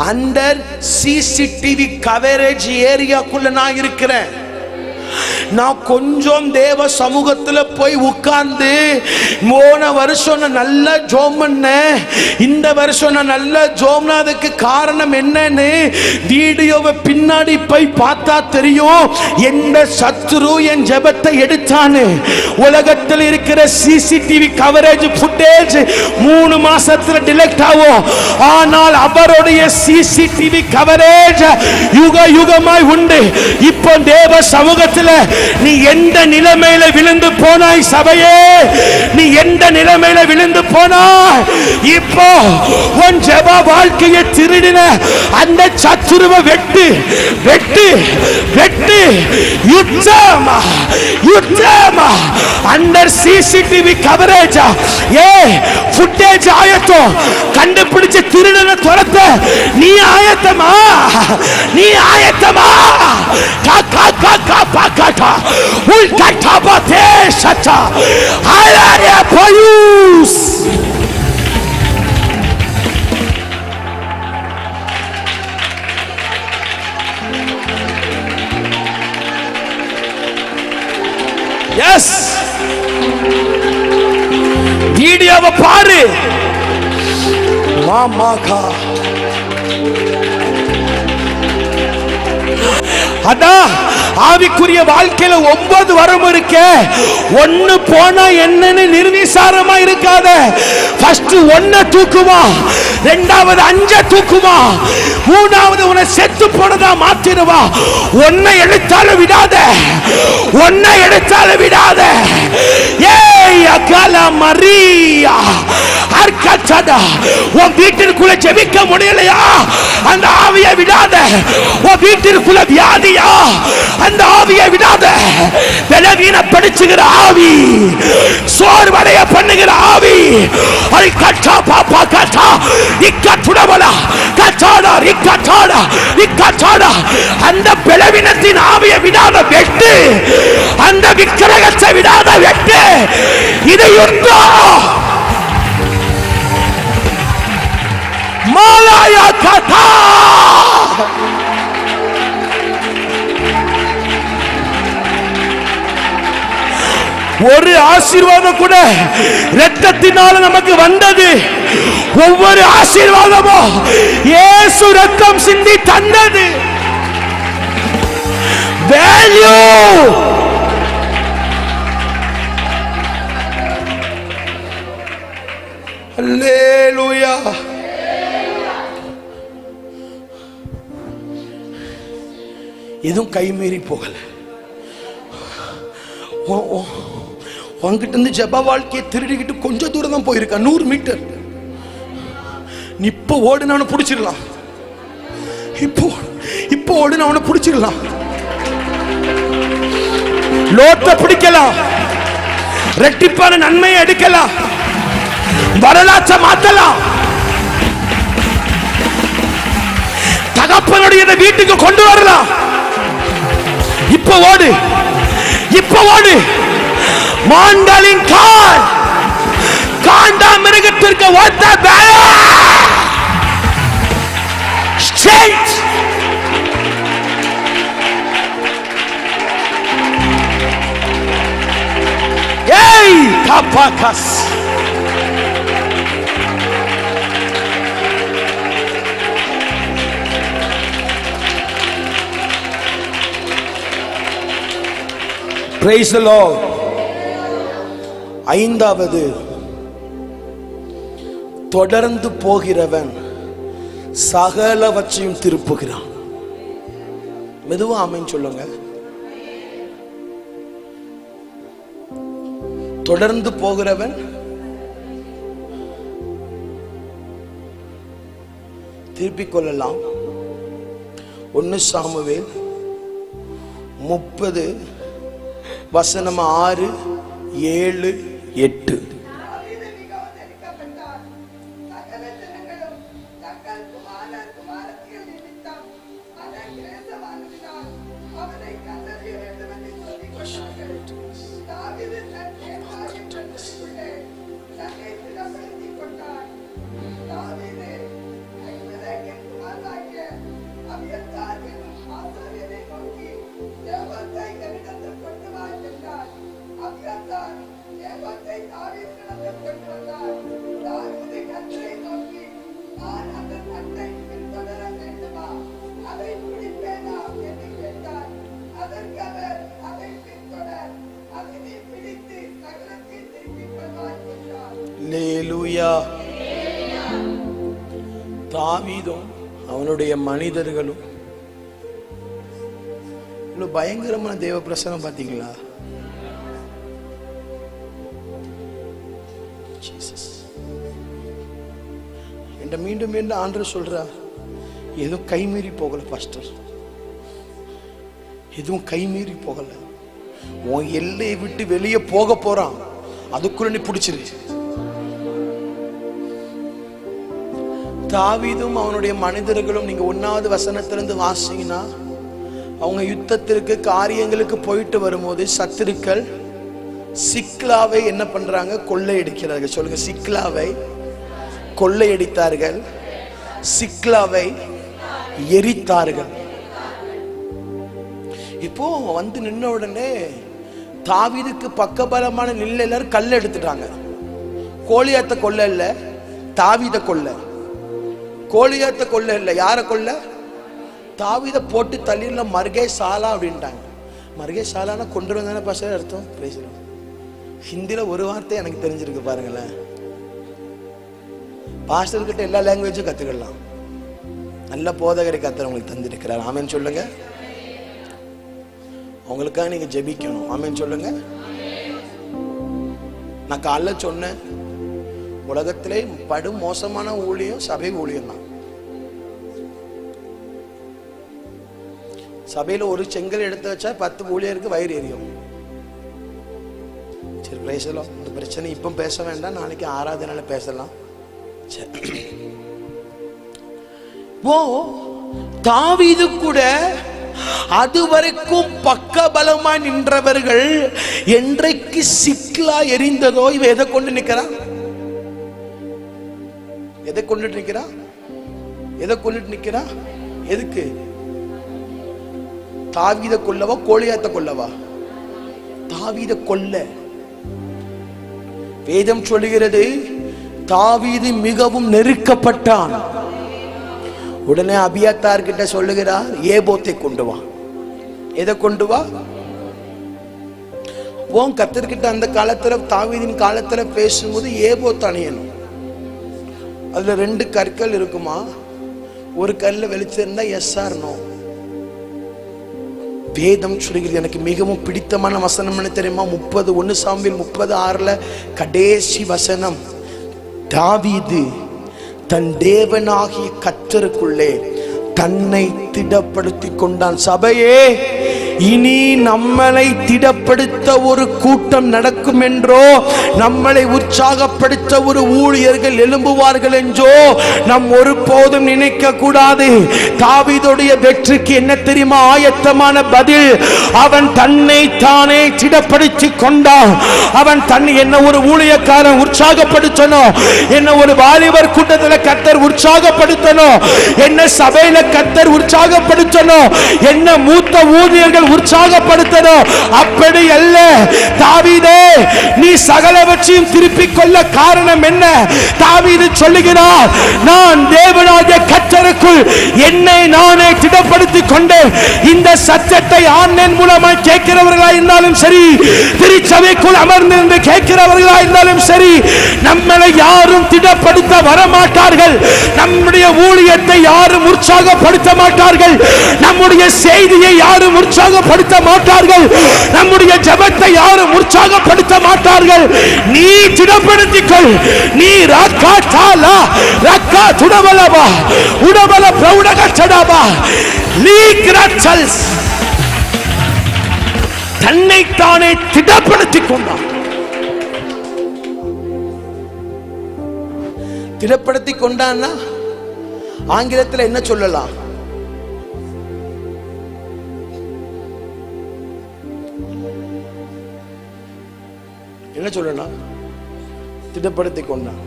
அண்டர் சிசிடிவி கவரேஜ் ஏரியாக்குள்ள நான் இருக்கிறேன். நான் கொஞ்சம் தேவ சமூகத்துல போய் உட்கார்ந்து போன வருஷம் நான் நல்லா ஜோம் பண்ணேன், இந்த வருஷம் நான் நல்லா ஜோம்னா அதுக்கு காரணம் என்னன்னு வீடியோவை பின்னாடி போய் பார்த்தா தெரியும் எந்த சத்துரு என் ஜெபத்தை எடுத்தான்னு. உலகத்தில் இருக்கிற சிசிடிவி கவரேஜ் ஃபுட்டேஜ் 3 மாசத்துல டிலெக்ட் ஆகும். ஆனால் அவருடைய சிசிடிவி கவரேஜ் யுக யுகமாய் உண்டு. இப்போ தேவ சமூகத்தில் நீ எந்த நிலைமையில விழுந்து போனாய் சபையே, நீ எந்த நிலைமையில விழுந்து போனாய்? இப்போ உன் ஜெப வாழ்க்கையை திருடின அந்த சத்துருவை வெட்டு வெட்டு வெட்டு. யுத்தமா யுத்தமா. அண்டர் சிசிடிவி கவரேஜ் ஏ ஃபுட்டேஜ் ஆயத்தம். கண்டுபிடிச்சு திருடன துரத்த நீ ஆயத்தமா? நீ ஆயத்தமா? கா கா கா கா பாகாட்டா உல்கட்டா பாதேஷா ஆலாரே போயூஸ். எஸ், வீடியோவை பாரு. மாமாகா அதான் ஆவிக்குரிய வாழ்க்கையில 9 வரம் இருக்கு. 1 போனா என்னன்னு நிர்விசாரமா இருக்காத. ஃபர்ஸ்ட் 1 தூக்குமா, 2வது 5 தூக்குமா, 3வது உன்னை செத்து போனதா மாத்திடுவா. 1 எடுத்தாலும் விடாத, 1 எடுத்தாலும் விடாத. ஏய் அகால மரியா அர்க்கச்சடா. உன் வீட்டிற்குள்ள ஜெபிக்க முடியலையா? அந்த ஆவியை விடாத. உன் வீட்டிற்குள்ள வியாதியா? அந்த ஆவியை விடாத. பலவீனப்படுத்துகிற ஆவி, சோர்வடைய பண்ணுகிற ஆவி, அதை கட்டா பாப்பா கட்டா இக்கட்டுடவலா கட்டாடா இக்கட்டாடா இக்கட்டாடா. அந்த பலவீனத்தின் ஆவியை விடாத வெட்டு. அந்த விக்கிரகத்தை விடாத வெட்டு. இது யுத்தம். மாலாயா கட்டா. ஒரு ஆசீர்வாதம் கூட இரத்தத்தினால நமக்கு வந்தது. ஒவ்வொரு ஆசீர்வாதமும் இயேசு ரத்தம் சிந்தி தந்தது. வேல்யூ. அல்லேலூயா. எதுவும் கைமீறி போகல. உங்ககிட்ட இருந்து ஜெப வாழ்க்கையை திருடிக்கிட்டு கொஞ்சம் தூரம் தான் போயிருக்க, 100 மீட்டர். நீ இப்போ ஓடுன அவனை பிடிச்சிடலாம், இப்போ ஓடுன அவனை பிடிச்சிடலாம், லோத்தை பிடிக்கலாம், ரெட்டிப்பான நன்மையை எடுக்கலாம், வரலாற்றை மாத்தலாம், தகப்பனுடைய வீட்டுக்கு கொண்டு வரலாம். இப்ப ஓடு, இப்ப ஓடு. மாண்டலின் கால் காண்டா மிருகத்திற்கு ஒத்த ஸ்ட்ரெயிட். ஏய் காப்பாகாஸ். Praise the Lord. 5வது, தொடர்ந்து போகிறவன் சகலவற்றையும் திருப்புகிறான். மெதுவா ஆமென் சொல்லுங்க. தொடர்ந்து போகிறவன் திருப்பிக் கொள்ளலாம். 1 சாமுவேல் 30 வசனம் 6, 7, 8. அல்லேலூயா. தாவீதும் அவனுடைய மனிதர்களும் இவ்வளவு பயங்கரமான தேவ பிரசனம் பாத்தீங்களா? என்ற மீண்டும் மீண்டும் ஆண்டவர் சொல்றார், எதுவும் கைமீறி போகல பாஸ்டர், எதுவும் கைமீறி போகல. உன் எல்லையை விட்டு வெளியே போக போறான், அதுக்குள்ள நீ பிடிச்சிரு. தாவீதும் அவனுடைய மனிதர்களும், நீங்க 1வது வசனத்திலிருந்து வாசிங்கன்னா, அவங்க யுத்தத்திற்கு காரியங்களுக்கு போயிட்டு வரும்போது சத்துருக்கள் சிக்லாவை என்ன பண்றாங்க? கொள்ளையடிக்கிறார்கள். சொல்லுங்க, சிக்லாவை கொள்ளையடித்தார்கள், சிக்லாவை எரித்தார்கள். இப்போ வந்து நின்ன உடனே தாவீதுக்கு பக்கபலமான நில எல்லாரும் கல் எடுத்துட்டாங்க. கோலியாத்த கொல்ல இல்ல, தாவீத கொல்ல. கோலியாத்த கொல்ல இல்ல, யார கொல்ல? தாவீத போட்டு தள்ளில மர்கே சாலா அப்படின்ட்டாங்க. மர்கே சாலானா கொண்டு வந்தானே பாஸ்டர் அர்த்தம். பேசுறோம் ஹிந்தில ஒரு வார்த்தை எனக்கு தெரிஞ்சிருக்கு பாருங்களேன். பாஸ்டர் கிட்ட எல்லா லாங்குவேஜும் கத்துக்கலாம். நல்ல போதகரை கத்தர் உங்களுக்கு தந்திருக்கிறார். ஆமென் சொல்லுங்க. உங்களுக்காக நீங்க ஜெபிக்கணும். ஆமென் சொல்லுங்க. நான் காலைல சொன்னேன், உலகத்திலே படும் மோசமான ஊழியம் சபை ஊழியம் தான். சபையில ஒரு செங்கல் எடுத்து வச்சா 10 ஊழியருக்கு வயிறு எரியும். சரி, பேசலாம். இந்த பிரச்சனை இப்ப பேச வேண்டாம், நாளைக்கு ஆராதனால பேசலாம். தாவீது கூட அதுவரைக்கும் பக்கபலமாய் நின்றவர்கள் என்றைக்கு சிக்லா எரிந்ததோ, இவ எதை கொண்டு நிக்கிறான்? எதை கொண்டுட்டு நிக்கிறான்? எதை கொண்டுட்டு நிக்கிறான்? எதுக்கு? தாவீத கொல்லவா கோலியாத்த கொல்லவா? தாவீத கொல்ல. வேதம் சொல்லுகிறது, தாவீது மிகவும் நெருக்கப்பட்டான். உடனே அபியத்தார் கிட்ட சொல்லுகிறார், ஏபோத்தை கொண்டு வா. எதை கொண்டு வா? கர்த்தர்கிட்ட அந்த காலத்துல, தாவீதின் காலத்துல பேசும்போது ஏபோத் அணியணும். அதுல 2 கற்கள் இருக்குமா? ஒரு கல்ல வெளிச்சிருந்தா எஸ் ஆர் நோ. வேதம் சொல்கிறது. எனக்கு மிகவும் பிடித்தமான வசனம் என்ன தெரியுமா? 1 சாமுவேல் 30:6 கடைசி வசனம். தாவீது தன் தேவனாகிய கர்த்தருக்குள்ளே தன்னை திடப்படுத்தி கொண்டான். சபையே, இனி நம்மளை திடப்படுத்த ஒரு கூட்டம் நடக்கும் என்றோ, நம்மளை உற்சாகப்படுத்த ஒரு ஊழியர்கள் எழும்புவார்கள் என்றோ நம் ஒருபோதும் நினைக்க கூடாது. தாவீதுடைய வெற்றிக்கு என்ன தெரியுமா ஆயத்தமான பதில்? அவன் தன்னை தானே திடப்படுத்தி கொண்டான். அவன் என்ன ஒரு ஊழியக்காரன் உற்சாகப்படுத்தணும், என்ன ஒரு வாலிபர் கூட்டத்தில் கர்த்தர் உற்சாகப்படுத்தணும், என்ன சபையில கர்த்தர் உற்சாகப்படுத்தணும், என்ன மூத்த ஊழியர்கள் உற்சாகப்படுத்தணும். அப்படி அல்ல. தாவீதே, நீ சகலவற்றையும் திருப்பிக் கொள்ள காரணம் என்ன? தாவீது சொல்லுகிறார், நான் தேவனாகிய கர்த்தருக்குள் என்னை நானே திடப்படுத்திக் கொண்டேன். இந்த சத்தியத்தை ஆன்லைன் மூலமாக கேட்கிறவர்களா இருந்தாலும் சரி, திருச்சபைக்குள் அமர்ந்திருந்து கேட்கிறவர்களா இருந்தாலும் சரி, நம்மளை யாரும் திடப்படுத்த வரமாட்டார்கள். நம்முடைய ஊழியத்தை யாரும் உற்சாகப்படுத்த மாட்டார்கள். நம்முடைய செய்தியை யாரும் உற்சாகப்படுத்த மாட்டார்கள். நம்முடைய ஜெபத்தை யாரும் உற்சாகப்படுத்த மாட்டார்கள். நீ திடப்படுத்திக்கொள். நீ ராக்கா சாலா ராக்கா துடவலபா உடவல பிரௌடக சடாபா லீக்ரச்சல்ஸ் தன்னை தானே திடப்படுத்திக் கொண்டான். திடப்படுத்தி கொண்டான்னா ஆங்கிலத்தில் என்ன சொல்லலாம்? என்ன சொல்லலாம்? திடப்படுத்தி கொண்டான்.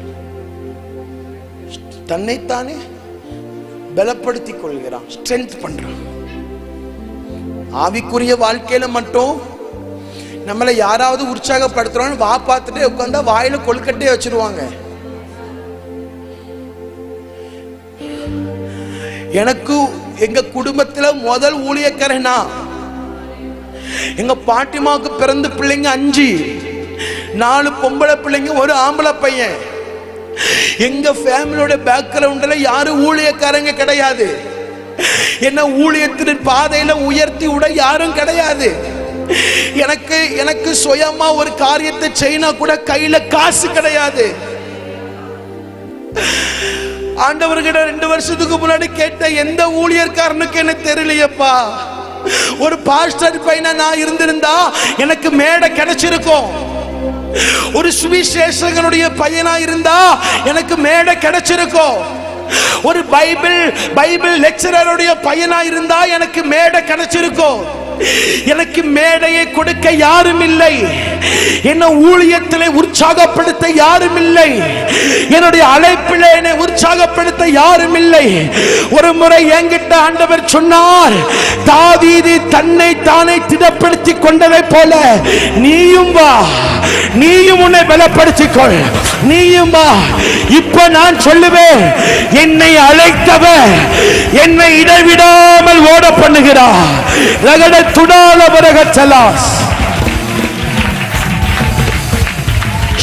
தன்னைத்தானே பலப்படுத்திக் கொள்கிறான், ஸ்ட்ரென்த் பண்றான். ஆவிக்குரிய வாழ்க்கையில மட்டும் நம்மளை யாராவது உற்சாகப்படுத்துறோம்னு வா பார்த்துட்டு உட்கார்ந்தா வாயில கொழுக்கட்டையே வச்சிருவாங்க. எனக்கு எங்க குடும்பத்துல முதல் ஊழியக்காரனா, எங்க பாட்டிமாவுக்கு பிறந்த பிள்ளைங்க 5, 4 பொம்பளை பிள்ளைங்க, 1 ஆம்பளை பையன். எங்க ஃபேமிலியோட பேக்ரவுண்ட்ல யாரும் ஊழியக்காரங்க கிடையாது. என்ன ஊழியத்தின் பாதையில உயர்த்தி விட யாரும் கிடையாது. எனக்கு சுயமா ஒரு காரியத்தை செய்யனா கூட கையில காசு கிடையாது. ஆண்டவர்கிட்ட 2 வருஷத்துக்கு முன்னாடி கேட்ட எந்த ஊழியர்காரனுக்கு எனக்கு தெரியலையப்பா. ஒரு பாஸ்டர் பையனா நான் இருந்திருந்தா எனக்கு மேடை கிடைச்சிருக்கும். ஒரு சுவிசேஷகனுடைய பையனா இருந்தா எனக்கு மேடை கிடைச்சிருக்கும். ஒரு பைபிள் லெக்சரருடைய பையனா இருந்தா எனக்கு மேடை கிடைச்சிருக்கும். எனக்கு மேடையை கொடுக்க யாரும் இல்லை. என்ன ஊழியத்திலே உற்சாகப்படுத்த யாரும் இல்லை. என்னுடைய அழைப்பிலே என்னை உற்சாகப்படுத்த யாரும் இல்லை. ஒரு முறை என்கிட்ட ஆண்டவர் சொன்னார், தாவீது தன்னை தானே திடப்படுத்தி கொண்டதை போல நீயும் வா, நீயும் உன்னை பலப்படுத்திக்கொள், நீயும் வா. இப்ப நான் சொல்லுவேன், என்னை அழைத்தவர் என்னை இடைவிடாமல் ஓட பண்ணுகிறார். ரகட துடால வரகச்சலாஸ்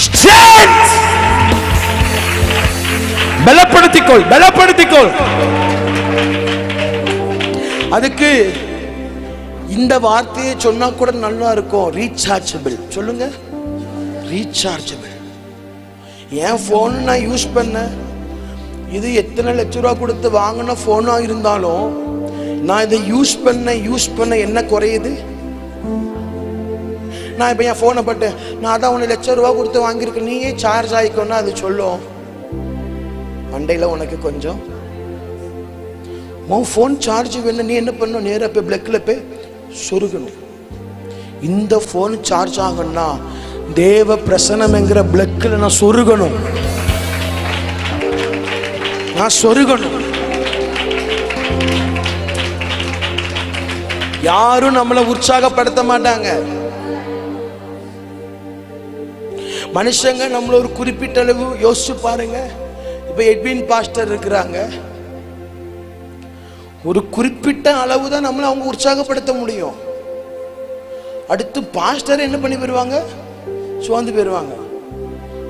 ஸ்ட்ரென்த். பலப்படுத்திக்கொள், பலப்படுத்திக்கொள். அதுக்கு இந்த வார்த்தையை சொன்னா கூட நல்லா இருக்கும். ரீசார்ஜபிள் சொல்லுங்க. ரீசார்ஜபிள். என் போன் நான் யூஸ் பண்ண, இது எத்தனை லட்ச ரூபா கொடுத்து வாங்கின போனா இருந்தாலும் நான் இதை யூஸ் பண்ண என்ன குறையுது? நான் இப்ப என் போனை பட்டு நான் அதான் 1 லட்சம் ரூபா கொடுத்து வாங்கியிருக்கேன், நீயே சார்ஜ் ஆயிக்கோன்னா அது சொல்லும். மண்டையில உனக்கு கொஞ்சம் உன் போன் சார்ஜ் வேணும், நீ என்ன பண்ணணும்? நேராக போய் பிளக்ல போய் சொருகணும். இந்த போன் சார்ஜ் ஆகணும்னா தேவ பிரசனம் என்கிற பிளக்ல நான் சொருகணும், நான் சொருகணும். யாரும் நம்மளை உற்சாகப்படுத்த மாட்டாங்க. மனுஷங்க நம்மள ஒரு குறிப்பிட்ட அளவு யோசிச்சு பாருங்க. இப்ப எட்வின் பாஸ்டர் இருக்கிறாங்க, ஒரு குறிப்பிட்ட அளவு தான் நம்மளை அவங்க உற்சாகப்படுத்த முடியும். அடுத்து பாஸ்டர் என்ன பண்ணி போயிருவாங்க? சுவாந்து போயிருவாங்க.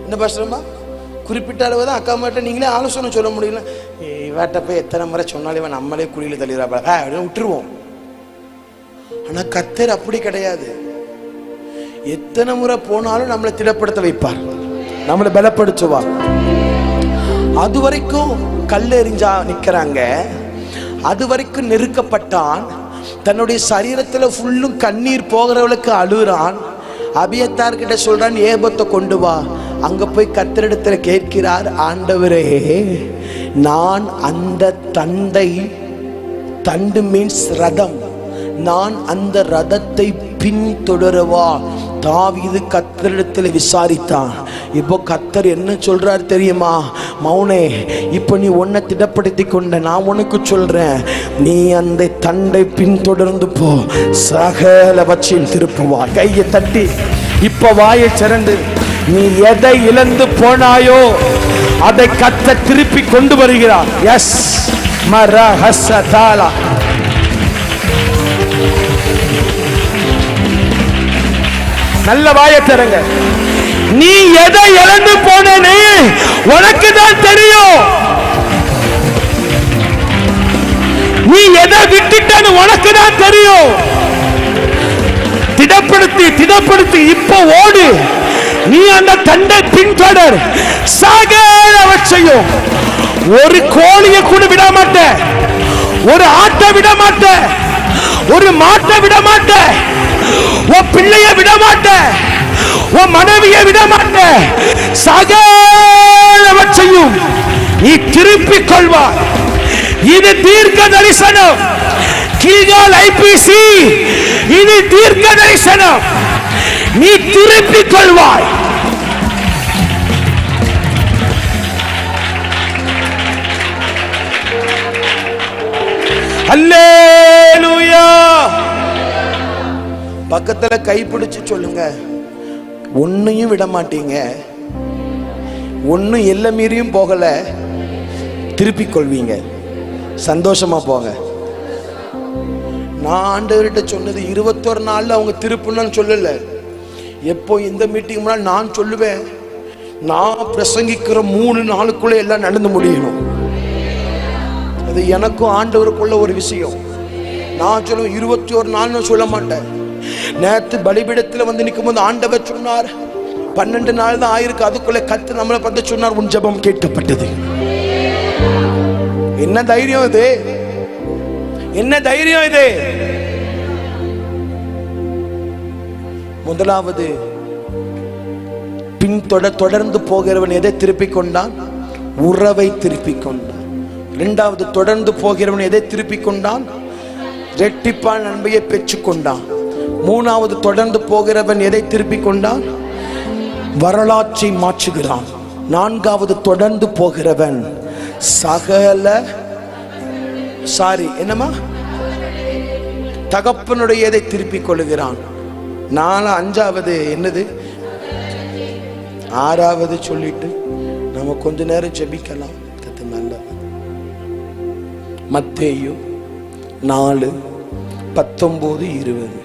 என்ன பாஸ்டர்மா, குறிப்பிட்ட அளவு தான். அக்கா மாட்ட நீங்களே ஆலோசனை சொல்ல முடியல. இவாட்ட போய் எத்தனை முறை சொன்னாலும் இவன் நம்மளே குழியில தள்ளிடுறா அப்படின்னு விட்டுருவோம். ஆனா கர்த்தர் அப்படி கிடையாது. எத்தனை முறை போனாலும் நம்மளை திடப்படுத்த வைப்பார், நம்மளை பலப்படுத்துவார். அது வரைக்கும் கல்லெறிஞ்சா நிக்கிறாங்க, அது வரைக்கும் நெருக்கப்பட்டான். தன்னுடைய சரீரத்துல ஃபுல்லும் கண்ணீர் போகிறவளுக்கு அழுறான். அபியத்தார் கிட்ட சொல்றான், ஏபத்தை கொண்டு வா. அங்க போய் கர்த்தரிடத்துல கேட்கிறார், ஆண்டவரே, நான் அந்த தண்டு மீன்ஸ் ரதம், நான் அந்த ரதத்தை பின்தொடரவா? தாவீது கர்த்தரிடத்தில் விசாரித்தான். இப்போ கர்த்தர் என்ன சொல்றார் தெரியுமா? மௌனே, இப்போ நீ உன்னை திடப்படுத்தி கொண்ட, நான் உனக்கு சொல்றேன், நீ அந்த தண்டை பின்தொடர்ந்து போ, சகலவற்றையும் திருப்புவா. கையை தட்டி இப்ப வாயை திறந்து, நீ எதை இழந்து போனாயோ அதை கர்த்தர் திருப்பி கொண்டு வருகிறார். எஸ் மரஹஸதாலா. நல்ல வாயை திறங்க. நீ எதை இழந்து போனே உனக்கு தான் தெரியும். நீ எதை விட்டுட்டன்னு உனக்கு தான் தெரியும். திடப்படுத்தி இப்ப ஓடு. நீ அந்த தண்டை பின்தொடர், சகலவற்றையும். ஒரு கோழியை கூட விட மாட்ட, ஒரு ஆட்டை விட மாட்ட, ஒரு மாட்டை விட மாட்ட, உன் பிள்ளைய விட மாட்ட, உன் மனைவியை விட மாட்ட, சகலவற்றையும் நீ திருப்பிக் கொள்வாய். இது தீர்க்க தரிசனம். கீழ்கால் ஐபிசி, இது தீர்க்க தரிசனம். நீ திருப்பிக் கொள்வாய். அல்லேலூயா. பக்கத்துல கைப்பிடிச்சு சொல்லுங்க, ஒன்னையும் விட மாட்டீங்க, ஒன்னும் எல்லை மீறியும் போகல, திருப்பிக் கொள்வீங்க. சந்தோஷமா போங்க. நான் ஆண்டவர்கிட்ட சொன்னது 21 நாள்ல அவங்க திருப்புன்னு சொல்லல. எப்போ இந்த மீட்டிங் முன்னாடி நான் சொல்லுவேன், நான் பிரசங்கிக்கிற 3 நாளுக்குள்ள எல்லாம் நடந்து முடியணும். அது எனக்கும் ஆண்டவருக்குள்ள ஒரு விஷயம். நான் சொல்லுவேன் 21 நாள்னு சொல்ல மாட்டேன். நேற்று பலிபீடத்தில் வந்து நிற்கும் போது ஆண்டவர் சொன்னார், 12 நாள் தான் ஆயிருக்கு, அதுக்குள்ள கர்த்தர் நம்மளை பார்த்து சொன்னார், உன் ஜெபம் கேட்கப்பட்டது. என்ன தைரியம் இது? என்ன தைரியம் இது? முதலாவது, தொடர்ந்து போகிறவன் எதை திருப்பிக் கொண்டான்? உறவை திருப்பிக் கொண்டான். இரண்டாவது, தொடர்ந்து போகிறவன் எதை திருப்பிக் கொண்டான்? இரட்டிப்பான நன்மையை பெற்றுக் கொண்டான். மூணாவது, தொடர்ந்து போகிறவன் எதை திருப்பிக் கொண்டான்? வரலாற்றை மாற்றுகிறான். நான்காவது, தொடர்ந்து போகிறவன் தகப்பனுடையதை திருப்பிக் கொள்ளுகிறான். அஞ்சாவது என்னது? ஆறாவது சொல்லிட்டு நம்ம கொஞ்ச நேரம் ஜெபிக்கலாம். நல்லது. மத்தேயு 4:19-20.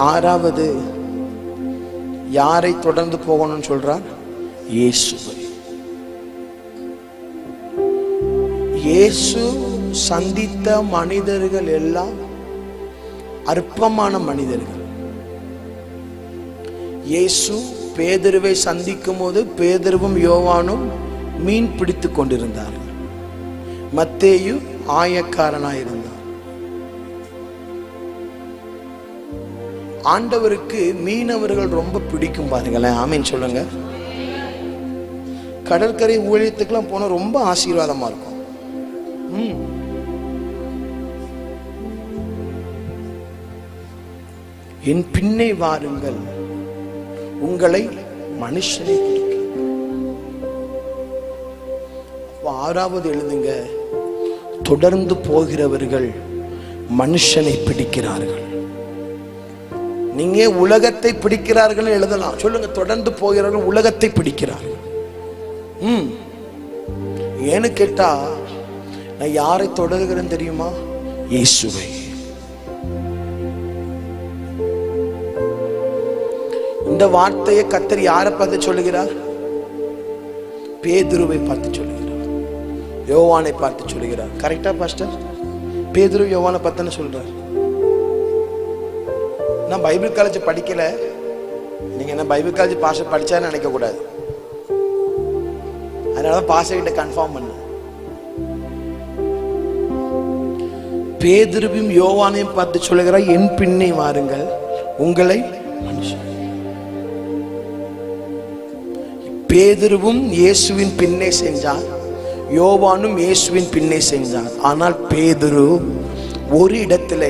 ஆறாவது யாரை தொடர்ந்து போகணும்னு சொல்றார்? இயேசுவை. இயேசு சந்தித்த மனிதர்கள் எல்லாம் அற்பமான மனிதர்கள். இயேசு பேதுருவை சந்திக்கும் போது பேதுருவும் யோவானும் மீன் பிடித்துக் கொண்டிருந்தார்கள். மத்தேயு ஆயக்காரனாயிருந்தார். ஆண்டவருக்கு மீனவர்கள் ரொம்ப பிடிக்கும் பாருங்களேன். ஆமீன் சொல்லுங்க. கடற்கரை ஊழியத்துக்கெல்லாம் போன ரொம்ப ஆசீர்வாதமா இருக்கும். என் பின்னே வாருங்கள், உங்களை மனுஷனை பிடிக்கும். ஆறாவது எழுதுங்க, தொடர்ந்து போகிறவர்கள் மனுஷனை பிடிக்கிறார்கள். நீங்க உலகத்தை பிடிக்கிறார்கள் எழுதலாம். சொல்லுங்க, தொடர்ந்து போகிறவர்கள் உலகத்தை பிடிக்கிறார்கள். ஏன்னு கேட்டா, நான் யாரை தொடர்கிறேன் தெரியுமா? இயேசுவை. இந்த வார்த்தையை கர்த்தர் யாரை பார்த்து சொல்லுகிறார்? பேதுருவை பார்த்து சொல்லுகிறார், யோவானை பார்த்து சொல்லுகிறார். கரெக்டா பாஸ்டர்? பேதுரு யோவானை பார்த்துன்னு சொல்றார். நான் பைபிள் காலேஜ் படிக்கல, நீங்க என்ன பைபிள் காலேஜ் பாஸ்டர் படிச்சான்னு நினைக்க கூடாது. அதனாலதான் பாஸ்டர் கிட்ட கன்ஃபார்ம் பண்ண. பேதுருவையும் யோவானையும் பார்த்து சொல்லுகிறார், என் பின்னே வாருங்கள் உங்களை மனுஷன். பேதுருவும் இயேசுவின் பின்னே செஞ்சான், யோவானும் இயேசுவின் பின்னே செஞ்சான். ஆனால் பேதுரு ஒரு இடத்துல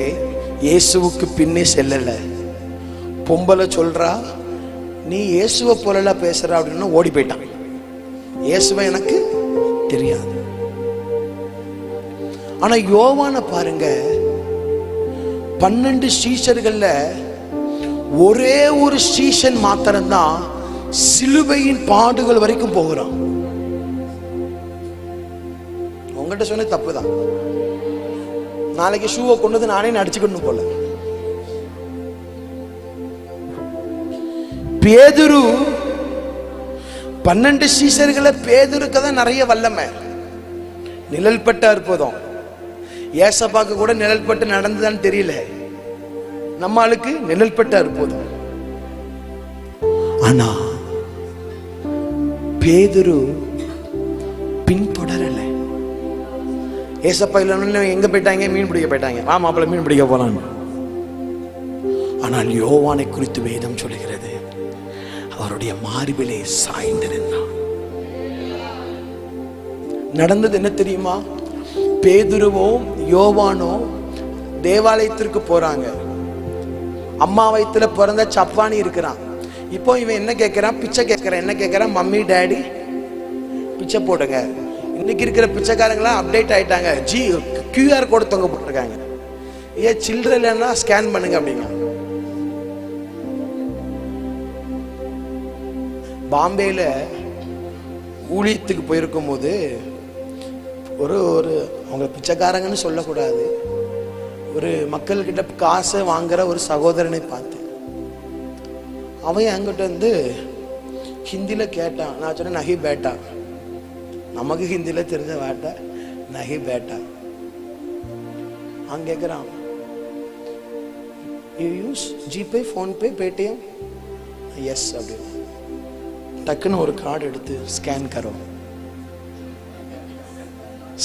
இயேசுவுக்கு பின்னே செல்லல. பொம்பளை சொல்றா, நீ இயேசுவை போல பேசுற அப்படின்னு ஓடி போயிட்டான். இயேசுவை எனக்கு தெரியாது. ஆனா யோவானை பாருங்க, 12 சீஷர்கள்ல ஒரே ஒரு சீஷன் மாத்திரம்தான் சிலுவையின் பாடுகள் வரைக்கும் போகிறான். உங்ககிட்ட சொன்ன தப்புதான். நாளைக்கு ஷூவை கொண்டு வந்து நானே நடிச்சுக்கணும் போல. பேதுரு 12 சீஷர்களை, பேதுருக்கு தான் நிறைய வல்லமை, நிழல்பட்ட அற்புதம். ஏசப்பாக்கு கூட நிழல்பட்டு நடந்துதான் தெரியல, நம்ம ஆளுக்கு நிழல்பட்ட அற்புதம். ஆனா பேதுரு பின்தொடரல. ஏசப்பா இல்ல எங்க போயிட்டாங்க? மீன் பிடிக்க போயிட்டாங்க. மாப்பிள்ள மீன் பிடிக்க போலாம். ஆனால் யோவானை குறித்து வேதம் சொல்லுகிறது, அவருடைய மார்பிலே சாய்ந்திருந்தான். நடந்தது என்ன தெரியுமா? பேதுருவோ யோவானோ தேவாலயத்திற்கு போறாங்க. அம்மா வயித்துல பிறந்த சப்பானி இருக்கிறான். இப்போ இவன் என்ன கேட்கிறான்? பிச்சை கேட்கிறான். என்ன கேட்கிறான்? மம்மி டாடி பிச்சை போடுங்க. இன்னைக்கு இருக்கிற பிச்சைக்காரங்களாம் அப்டேட் ஆயிட்டாங்க. QR கோடு தொங்க போட்டிருக்காங்க. ஏன் சில்லறை இல்லைன்னா ஸ்கேன் பண்ணுங்க அப்படிங்க. பாம்பேல ஊழியத்துக்கு போயிருக்கும் போது ஒரு அவங்க பிச்சைக்காரங்கன்னு சொல்லக்கூடாது, ஒரு மக்கள்கிட்ட காசை வாங்குற ஒரு சகோதரனை பார்த்து அவன் என்கிட்ட வந்து ஹிந்தியில கேட்டான். நான் சொன்னேன் நகி பேட்டா. நமக்கு ஹிந்தியில தெரிஞ்ச வாட்டா நகி பேட்டா. அவன் கேட்கிறான், you use GPay, PhonePe, Paytm? Yes அப்படின்னு. டக்குன்னு ஒரு கார்டு எடுத்து ஸ்கேன் கரோ,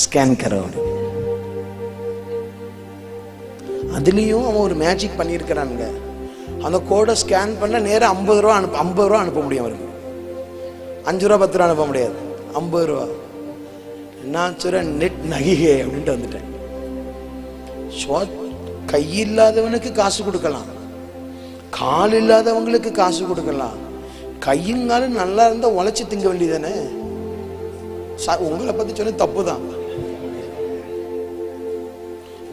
ஸ்கேன் கரோ. அதுலயும் அவன் ஒரு மேஜிக் பண்ணியிருக்கிறானுங்க. அந்த கோடை ஸ்கேன் பண்ண நேரம் 50 ரூபா 50 ரூபா அனுப்ப முடியும் அவருக்கு. 5 ரூபா 10 ரூபா அனுப்ப முடியாது, 50 ரூபா. நான் சொல்றேன் நெட் நகிகே அப்படின்ட்டு வந்துட்டேன். கை இல்லாதவனுக்கு காசு கொடுக்கலாம், கால் இல்லாதவங்களுக்கு காசு கொடுக்கலாம். கையுங்காலும் நல்லா இருந்தா உழைச்சி திங்க வேண்டியதானே. உங்களை பத்தி சொன்ன தப்பு தான்.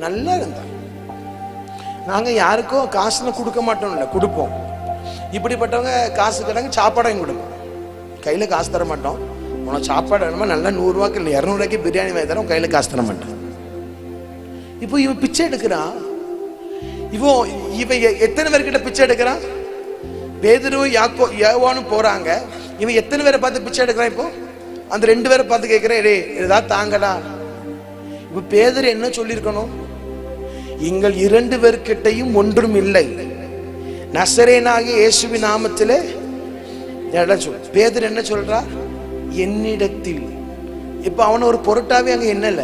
நல்லா இருந்தா நாங்க யாருக்கும் காசுல கொடுக்க மாட்டோம்ல, கொடுப்போம். இப்படிப்பட்டவங்க காசு கேட்டாங்க, சாப்பாடையும் கொடுப்போம். கையில காசு தர மாட்டோம். உனக்கு சாப்பாடு வேணுமா? நல்லா 100 ரூபாய்க்கு இல்லை 200 ரூபாய்க்கு பிரியாணி வாங்கி தரோம், கையில காசு தர மாட்டேன். இப்போ இவன் பிச்சை எடுக்கிறான். இவன் எத்தனை பேர்கிட்ட பிச்சை எடுக்கிறான்? பேதுருவும் யோவானும் போறாங்க. இவன் எத்தனை பேரை பார்த்து பிச்சை எடுக்கிறான்? இப்போ அந்த 2 பேரை பார்த்து கேட்கிறேன், ஏதாவது தாங்கடா. இப்ப பேதுரு என்ன சொல்லியிருக்கணும்? எங்கள் 2 பேர்கிட்டையும் ஒன்றும் இல்லை, நசரேனாகிய இயேசுவின் நாமத்திலே. பேதுரு என்ன சொல்றா? என்னிடத்தில். இப்ப அவன் ஒரு பொருட்டாவே அங்க என்னல,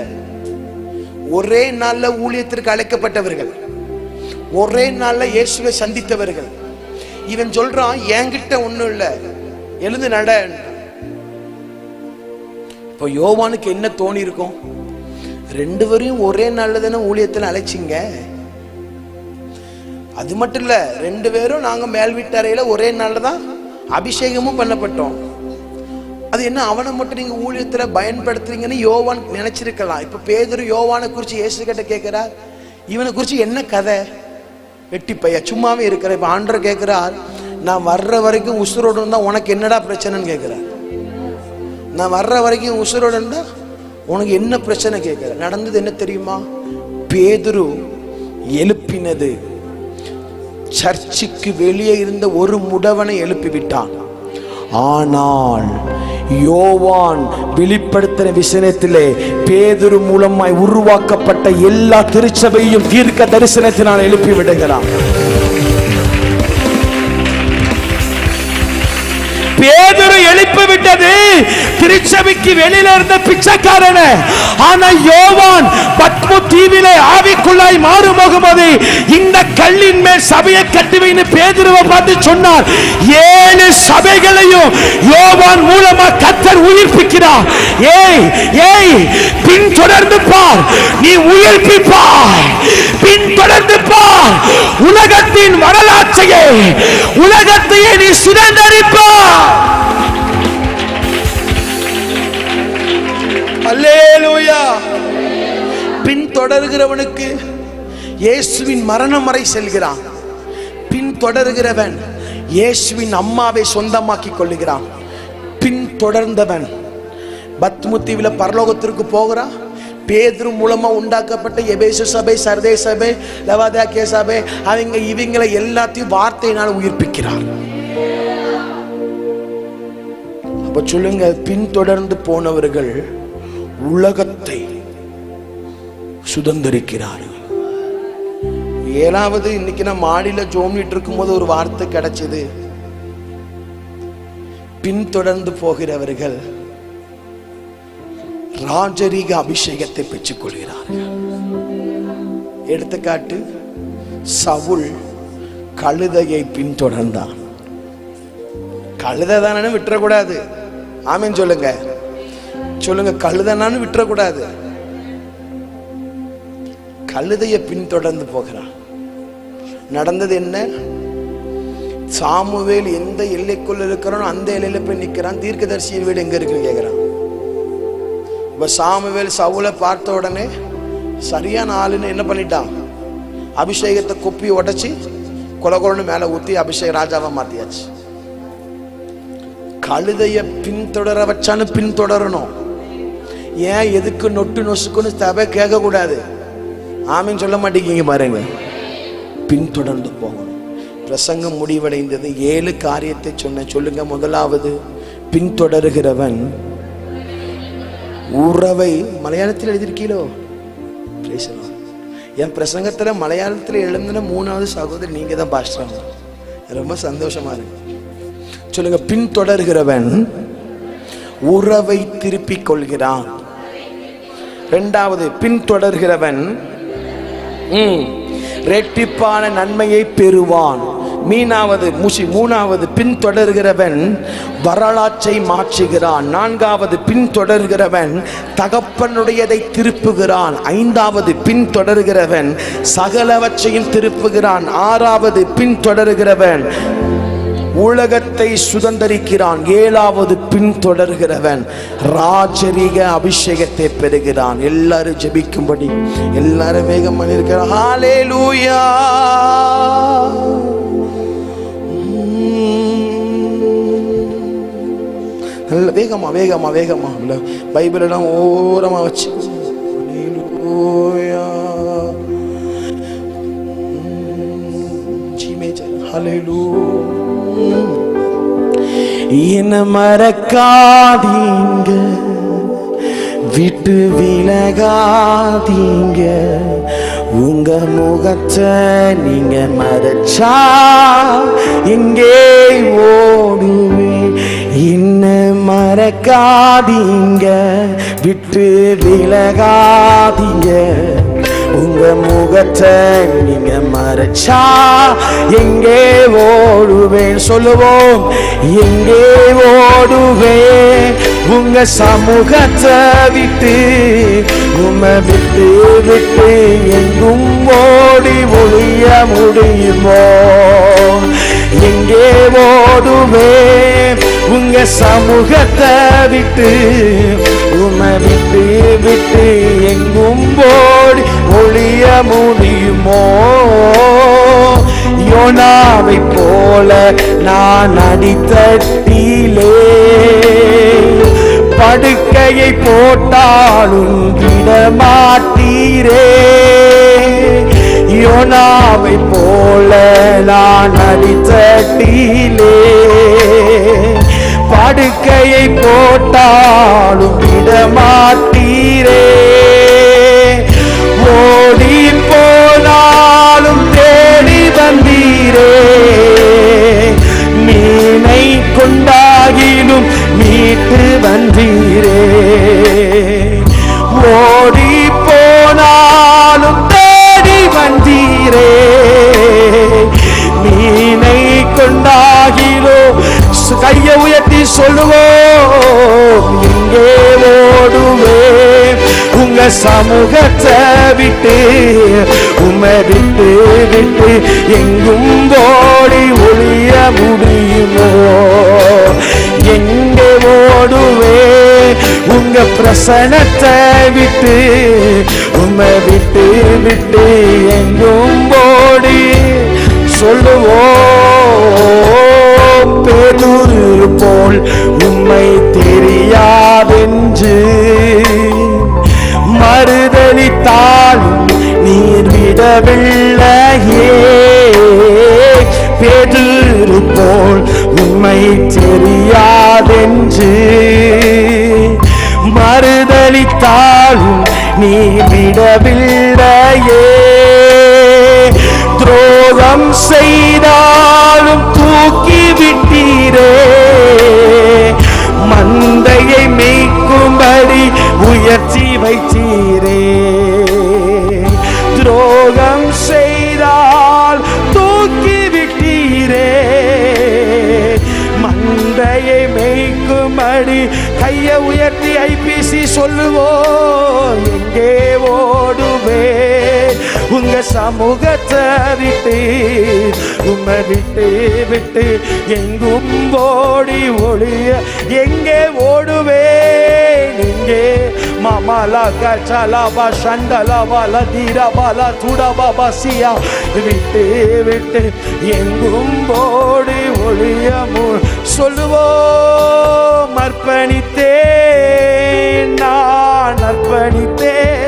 ஒரே நாள்ல ஊழியத்திற்கு அழைக்கப்பட்டவர்கள், ஒரே நாள்ல இயேசுவை சந்தித்தவர்கள். இவன் சொல்றான், என்கிட்ட ஒண்ணும் இல்ல, எழுந்து நட. இப்போ யோவானுக்கு என்ன தோணி இருக்கும்? 2 பேரையும் ஒரே நாள்ல தானே ஊழியத்தில் அழைச்சிங்க. அது மட்டும் இல்ல, 2 பேரும் நாங்க மேல் வீட்டறையில ஒரே நாள்ல தான் அபிஷேகமும் பண்ணப்பட்டோம். அது என்ன அவனை மட்டும் நீங்க ஊழியத்துல பயன்படுத்துறீங்கன்னு யோவான் நினைச்சிருக்கலாம். இப்ப பேதுரு யோவானை குறிச்சு இயேசு கிட்ட கேட்கிறார், இவனை குறிச்சு என்ன கதை? வெட்டி பைய சும்மாவே இருக்கிற. இப்ப ஆண்டவர் கேட்கிறார், நான் வர்ற வரைக்கும் உசுரோடு இருந்தா உனக்கு என்னடா பிரச்சனைன்னு கேட்கிறார். நான் வர்ற வரைக்கும் உசுரோடு இருந்தா உனக்கு என்ன பிரச்சனை கேட்கிற? நடந்தது என்ன தெரியுமா? பேதுரு எழுப்பினது, சர்ச்சுக்கு வெளியே இருந்த ஒரு முடவனை எழுப்பி விட்டான். ஆனால் யோவான் வெளிப்படுத்தின விஷயத்திலே பேதுரு மூலமாய் உருவாக்கப்பட்ட எல்லா திருச்சபையும் தீர்க்க தரிசனத்தினால் எழுப்பி விடுகிறான். பேதுரு எழுப்பி விட்டது திருச்சபைக்கு வெளியில இருந்த பிச்சைக்காரன. ஆனா யோவான் பத்மு தீவிலே ஆவிக்குள்ளாய் மாறுமுகமது இந்த கல்லின் மேல் சபையை கட்டுவேன்னு பேதுருவை பார்த்து சொன்னார். 7 சபைகளையும் யோவான் மூலமா கர்த்தர் உயிர்ப்பிக்கிறார். ஏய் பின் தொடர்ந்து பார், நீ உயிர்ப்பிப்பாய். பின் தொடர்ந்து பார், உலகத்தின் வரலாற்றையே உலகத்தையே நீ சுதந்தரிப்பாய். அல்லேலூயா. பின் தொடர்கிறவனுக்கு இயேசுவின் மரணம் வரை செல்கிறான். பின் தொடர்கிறவன் இயேசுவின் அம்மாவை சொந்தமாக்கி கொள்ளுகிறான். பின் தொடர்ந்தவன் பத்முத்தீவில பரலோகத்திற்கு போகிறான். பேதுரு மூலமா உண்டாக்கப்பட்ட எபேசு சபை, சர்தே சபை, லவோதிக்கேயா சபை, அவங்க இவங்களை எல்லாத்தையும் வார்த்தையினால் உயிர்ப்பிக்கிறார். அப்ப சொல்லுங்க, பின்தொடர்ந்து போனவர்கள் உலகத்தை சுதந்திரிக்கிறார்கள். 7வது இன்னைக்கு நான் மாடியில ஜோமிட்டு இருக்கும் போது ஒரு வார்த்தை கிடைச்சது. பின்தொடர்ந்து போகிறவர்கள் ராஜரீக அபிஷேகத்தை பெற்றுக் கொள்கிறார்கள். எடுத்துக்காட்டு, சவுல் கழுதையை பின்தொடர்ந்தான். கழுதை தானே விட்டுறக்கூடாது. ஆமீன் சொல்லுங்க, சொல்லுங்க. கழுதைனான்னு விட்டுறக்கூடாது. கழுதையை பின்தொடர்ந்து போகிறான். நடந்தது என்ன? சாமுவேல் எந்த எல்லைக்குள்ள இருக்கிறானோ அந்த எல்லையில போய் நிக்கிறான். தீர்க்கதரிசியின் வீடு எங்க இருக்குன்னு கேட்கிறான். இப்ப சாமுவேல் சவுலை பார்த்த உடனே சரியான ஆளுன்னு என்ன பண்ணிட்டான்? அபிஷேகத்தை கொப்பி உடைச்சி கொலகொலன்னு மேல ஊத்தி அபிஷேக ராஜாவை மாத்தியாச்சு. கழுதைய பின்தொடர வச்சான்னு பின்தொடரணும். ஏன் எதுக்கு நொட்டு நொசுக்குன்னு தவை கேட்க கூடாது. ஆமீன் சொல்ல மாட்டேங்க பாருங்க. பின்தொடர்ந்து போகணும். பிரசங்கம் முடிவடைந்தது. 7 காரியத்தை சொன்ன. சொல்லுங்க. முதலாவது, பின்தொடருகிறவன் உறவை, மலையாளத்தில் எழுதியிருக்கீங்களோ? என் பிரசங்கத்துல மலையாளத்தில் எழுந்தின 3வது சகோதரி நீங்க தான் பாஸ்டர். ரொம்ப சந்தோஷமா இருக்கு. சொல்லுங்க, பின்தொடர்கிறவன் உறவை திருப்பிக் கொள்கிறான். 2வது, பின்தொடர்கிறவன் இரட்டிப்பான நன்மையை பெறுவான். 3வது, பின்தொடர்கிறவன் வரலாற்றை மாற்றுகிறான். 4வது, பின்தொடர்கிறவன் தகப்பனுடையதை திருப்புகிறான். 5வது, பின்தொடர்கிறவன் சகலவற்றையும் திருப்புகிறான். 6வது, பின்தொடர்கிறவன் உலகத்தை சுதந்தரிக்கிறான். 7வது, பின்தொடர்கிறவன் ராஜரீக அபிஷேகத்தை பெறுகிறான். எல்லாரும் ஜெபிக்கும்படி எல்லாரும் வேகம் பண்ணிருக்கிறார். ஹல்லேலூயா. நல்ல வேகமா வேகமா வேகமா பைபிள் எல்லாம் ஓரமா வச்சு ஹல்லேலூயா. ஹல்லேலூயா. என்ன மறக்காதீங்க, விட்டு விலகாதீங்க. உங்க முகத்தை நீங்க மறைச்சா எங்கே ஓடுவேன்? என்ன மறக்காதீங்க, விட்டு விலகாதீங்க. உங்க முகத்தை நீங்க மறைச்சா எங்கே ஓடுவேன்? சொல்லுவோம், எங்கே ஓடுவேன்? உங்க சமூகத்தை விட்டு, உம்மை விட்டு விட்டு எங்கும் ஓடி ஒளிய முடியுமோ? எங்கே ஓடுவேன்? உங்க சமூகத்தை விட்டு, உம்மை விட்டு விட்டு எங்கும் ஓடி ஒளிய முடியுமோ? யோனாவை போல நான் அடித்தட்டிலே படுக்கையை போட்டாலும் விடமாட்டீரே. யோனாவை போல நான் அடித்தட்டிலே படுக்கையை போட்டாலும் விடமாட்டீரே. ஓடி போனாலும் தேடி வந்தீரே. மீனை கொண்டாகிலும் மீட்டு வந்தீரே. ஓடி போனாலும் தேடி வந்தீரே. மீனை கொண்டாகிலோ கையை உயர்த்தி சொல்லுவோம், எங்கே ஓடுவே உங்க சமூகத்தை விட்டு, உம்மை விட்டு விட்டு எங்கும் ஓடி ஒளிய முடியுமோ? எங்கே ஓடுவே உங்க பிரசனத்தை விட்டு, உம்மை விட்டு விட்டு எங்கும் ஓடி சொல்லுவோம், பேதுரு போல் உம்மை தெரியாதென்று மறுதலித்தாலும் நீர் விடவில்லையே. பேதுரு போல் உம்மை தெரியாதென்று மறுதலித்தாலும் நீ விடவில்லையே. துரோகம் செய்தாலும் தூக்கி விட்டீரே. மந்தையை மேய்க்கும்படி உயர்த்தி வைத்தீரே. துரோகம் செய்தால் தூக்கி விட்டீரே. மந்தையை மேய்க்கும்படி கையை உயர்த்தி ஐபிசி சொல்லுவோம், எங்கே ஓடுவே உங்க சமூகத்தை விட்டு, உம்மை விட்டு விட்டு எங்கும் ஓடி ஒளிய எங்கே ஓடுவேன்? எங்கே மாமாலா கச்சலாபா சண்டலாபால தீரபால துடபாபா சியா விட்டு விட்டு எங்கும் ஓடி ஒளிய சொல்லுவோம், அர்ப்பணித்தேன் நான் அர்ப்பணித்தேன்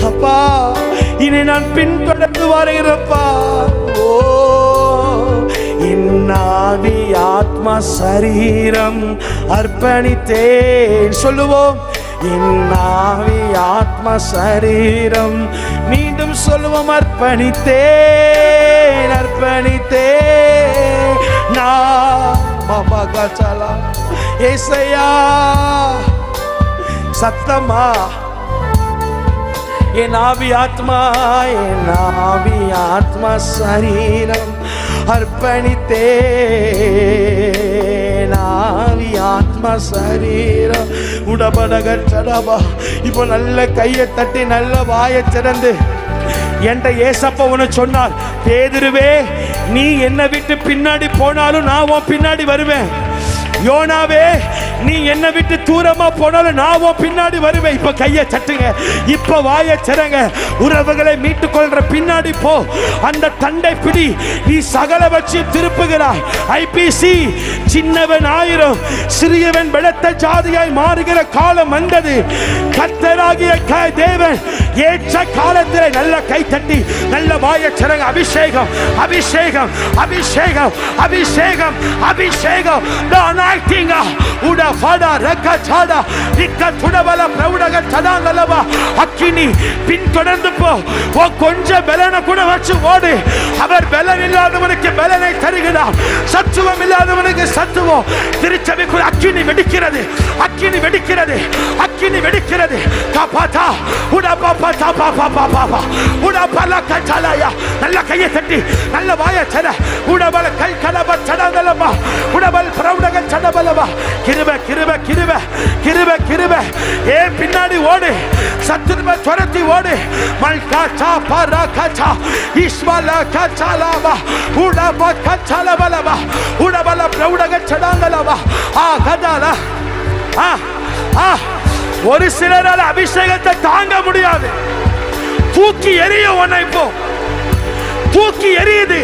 அப்பா, இனி நான் பின்தொடர்ந்து வருகிறப்பா. ஓ இன்னாவி ஆத்மா சரீரம் அர்ப்பணித்தேன் சொல்லுவோம், இன்னாவி ஆத்மா சரீரம் மீண்டும் சொல்லுவோம், அர்ப்பணித்தேன் அர்ப்பணித்தேன் நான் பாபா கச்சலா ஏசையா சத்தமா என் ஆவி ஆத்மா, என் ஆவி ஆத்மா சரீரம் அர்ப்பணித்தேன். ஆவி ஆத்மா சரீரம் உடபடகடபா. இப்போ நல்ல கையை தட்டி நல்ல வாயை திறந்து என்ற ஏசப்பா உன சொன்னார், பேதுருவே நீ என்னை விட்டு பின்னாடி போனாலும் நான் உன் பின்னாடி வருவேன். யோனாவே நீ என்னை விட்டு தூரமா போனாலும் நான் உன் பின்னாடி வருவேன். இப்ப கையை தட்டுங்க, இப்ப வாயை திறங்க. உறவுகளை மீட்டுக் கொள்ற பின்னாடி போ. அந்த தண்டை பிடி, நீ சகல வச்சு திருப்புகிறாய். ஐபிசி சின்னவன் ஆயிரம் சிறியவன் பலத்த ஜாதியாய் மாறுகிற காலம் வந்தது. கர்த்தராகிய தேவன் ஏற்ற காலத்தில் நல்ல கை தட்டி நல்ல வாயை திறங்க. அபிஷேகம் அபிஷேகம் அபிஷேகம் அபிஷேகம் அபிஷேகம். உட ஃபடா ரக்க சாடா நிக்க துடபல பிரவுடக சடாங்கலவா. அக்கினி பின்தொடர்ந்து போ. ஓ கொஞ்சம் பலனை கூட வச்சு ஓடு. அவர் பலன் இல்லாதவனுக்கு பலனை தருகிறார், சத்துவம் இல்லாதவனுக்கு சத்துவம். திருச்சபைக்குள் அக்கினி வெடிக்கிறது, அக்கினி வெடிக்கிறது, அக்கினி வெடிக்கிறது. காபாதா உட பாபா பாபா பாபா பாபா உட பல கச்சலாயா. நல்ல கையை தட்டி நல்ல வாயை தர. உடபல கை கலப சடாங்கலவா. உடபல் பிரவுடக சடபலவா. கிருப கிருப கிருப கிருப கிருப. ஏ பின்னாடி ஓடு, சத்துருவை துரத்தி ஓடு. மல்கா சா பரா கச்சா இஸ்மாலா கச்சலாவா. உடப கச்சலபலவா. உடபல பிரவுடக சடாங்கலவா. ஆ கதாலா. ஆ ஆ ஒரு சிலரால் அபிஷேகத்தை தாங்க முடியாது. தூக்கி எறிய உன்னை இப்போ தூக்கி எறியுது,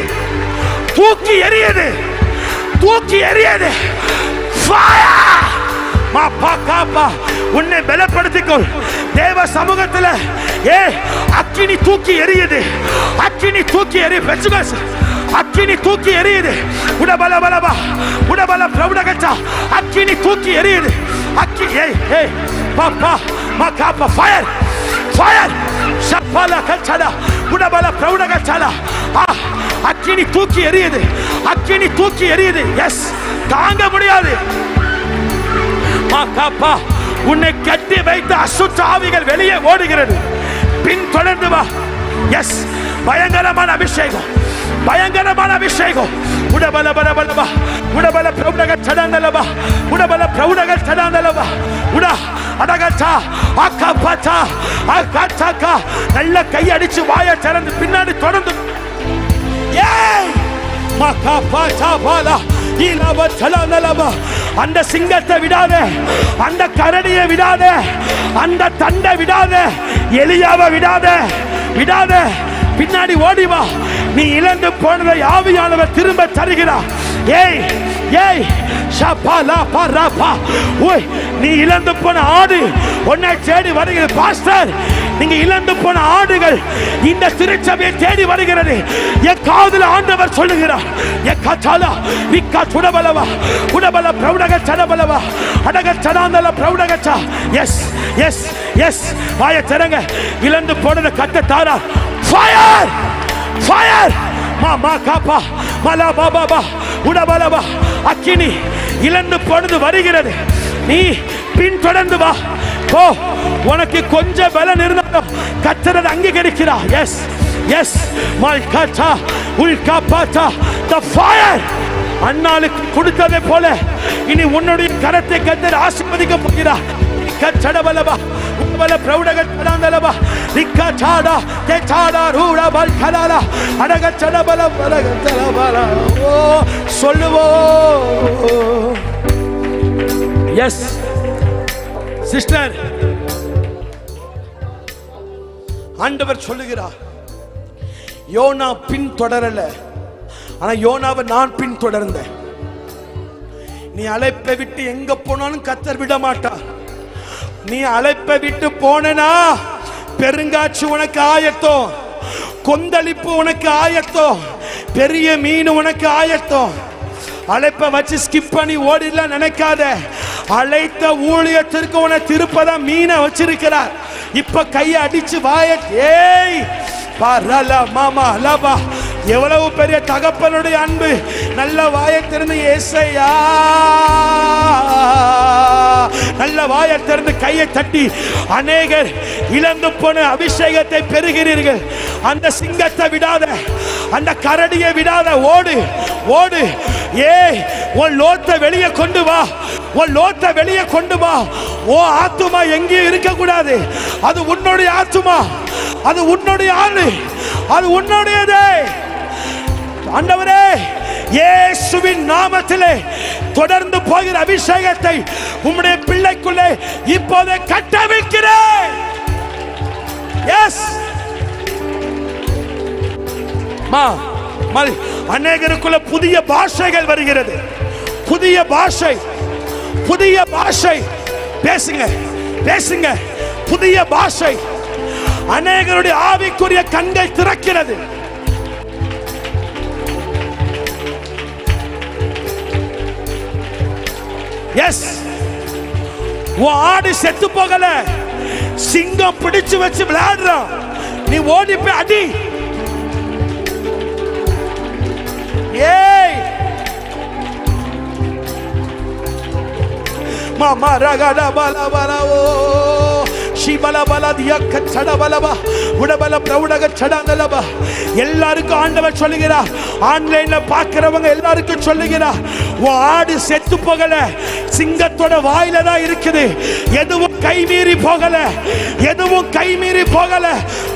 தூக்கி எறியுது, தூக்கி எறியுது. Fire! உன்னை பலப்படுத்திக்கொள். தேவ சமூகத்தில் அக்கினி தூக்கி எரியுது, அக்கினி தூக்கி எரி, அக்கினி தூக்கி எரியுது. உடபல பலபா உடபல பிரவுடகச்சா அக்கினி தூக்கி எரியுது. அக்கி பாப்பா மகாப்பா ஃபயர் ஃபயர் ஷப்பல கச்சடா உடபல பிரவுடகச்சடா அக்கினி தூக்கி எரியுது, அக்கினி தூக்கி எரியுது. எஸ், தாங்க முடியாது. மகாப்பா உன்னை கட்டி வைத்த அசுத்த ஆவிகள் வெளியே ஓடுகிறது. பின் தொடர்ந்து வா. எஸ், பயங்கரமான அபிஷேகம், பயங்கரமான அபிஷேகம். உடபல பலபலபா உடபல பிரவுடக சடாந்தலபா உடபல பிரவுடக சடாந்தலபா உடா அடகச்சா அக்கபச்சா அக்கச்சா. நல்ல கை அடிச்சு வாயை திறந்து பின்னாடி தொடர்ந்து. ஏய் மகாபச்சா பாலா இலவ சடாந்தலபா. அந்த சிங்கத்தை விடாதே, அந்த கரடியை விடாதே, அந்த தண்டை விடாதே, எலியாவை விடாதே, விடாதே. பின்னாடி ஓடி வா. நீ இழந்து போனதை ஆவியானவர் திரும்ப தருகிறார். ஏய் ஏய் ஷபாலா பராபா. ஓய், நீ இழந்து போன ஆடு உன்னை தேடி வருகிறது. பாஸ்டர், நீங்க இழந்து போன ஆடுகள் இந்த திருச்சபையை தேடி வருகிறது. என் காதுல ஆண்டவர் சொல்லுகிறார். எக்காச்சாலா விக்கா சுடபலவா உடபல பிரவுடக சடபலவா அடக சடாந்தல பிரவுடகச்சா. எஸ் எஸ் எஸ், வாய திறங்க. இழந்து போனதை கத்த தாரா. ஃபயர் ஃபயர் மாமா காப்பா மலா பாபா உடபலபா. அக்கினி இழந்து போனது வருகிறது. நீ பின் தொடர்ந்து வா. போ. உனக்கு கொஞ்சம் பலன் இருந்தாலும் கர்த்தர் அங்கீகரிக்கிறார். எஸ் எஸ் மல்காச்சா உல்காபாச்சா. தி ஃபயர் அன்னாளுக்கு கொடுத்ததை போல இனி உன்னுடைய கரத்தை கர்த்தர் ஆசீர்வதிக்க போகிறார். கச்சடபலபா உடபல பிரவுடக சடாந்தலபா நிக்கச்சாடா கேச்சாடா ரூடா பல்கலாலா அடக சடபல பலக தலபலா. ஓ சொல்லுவோ. எஸ் சிஸ்டர், ஆண்டவர் சொல்லுகிறார். யோனா பின் தொடரல, ஆனா யோனாவை நான் பின் தொடர்ந்தேன். நீ அழைப்பை விட்டு எங்க போனாலும் கர்த்தர் விட மாட்டார். நீ அழைப்பை விட்டு போனா பெருங்காட்சி உனக்கு ஆயத்தம், கொந்தளிப்பு உனக்கு ஆயத்தம், பெரிய மீன் உனக்கு ஆயத்தம். அழைப்பை வச்சு ஸ்கிப் பண்ணி ஓடிடலாம் நினைக்காத. அழைத்த ஊழியத்திற்கு உன திருப்பதான் மீனை வச்சிருக்கிறார். இப்ப கையை அடிச்சு வாய. ஏய் பரல மாமா லபா. எவ்வளவு பெரிய தகப்பனுடைய அன்பு. நல்ல வாயை திறந்து ஏசையா, நல்ல வாயை திறந்து கையை தட்டி. அநேகர் இழந்து போன அபிஷேகத்தை பெறுகிறீர்கள். அந்த சிங்கத்தை விடாத, அந்த கரடியை விடாத. ஓடு ஓடு. ஏய், உன் லோத்தை வெளியே கொண்டு வா, உன் லோத்தை வெளியே கொண்டு வா. ஓ ஆத்துமா எங்கேயும் இருக்க கூடாது. அது உன்னுடைய ஆத்துமா, அது உன்னுடைய ஆளு, அது உன்னுடையதே. ஆண்டவரே, இயேசுவின் நாமத்திலே தொடர்ந்து போகிற அபிஷேகத்தை உம்முடைய பிள்ளைக்குள்ளே இப்போது கட்டவிழ்க்கிறேன். எஸ் மா மல். அநேகருக்குள்ள புதிய பாஷைகள் வருகிறது. புதிய பாஷை, புதிய பாஷை. பேசுங்க பேசுங்க. புதிய பாஷை அநேகருடைய ஆவிக்குரிய கண்கள் திறக்கிறது. எஸ், உன் ஆடு செத்து போகல. சிங்கம் பிடிச்சு வச்சு விளையாடுறான். நீ ஓடி போய் அடி. ஏய் மாமா ரகட பல பலவோ ஷிபல பல தியக்க சடபலபா உடபல பிரவுடக சடாந்தலபா. எல்லாருக்கும் ஆண்டவர் சொல்லுகிறார். ஆன்லைன்ல பார்க்கிறவங்க எல்லாருக்கும் சொல்லுகிறார். உன் ஆடு செத்து போகல, சிங்கத்தோட வாயில தான் இருக்குது. எதுவும் கைமீறி போகல, எதுவும் கைமீறி போகல.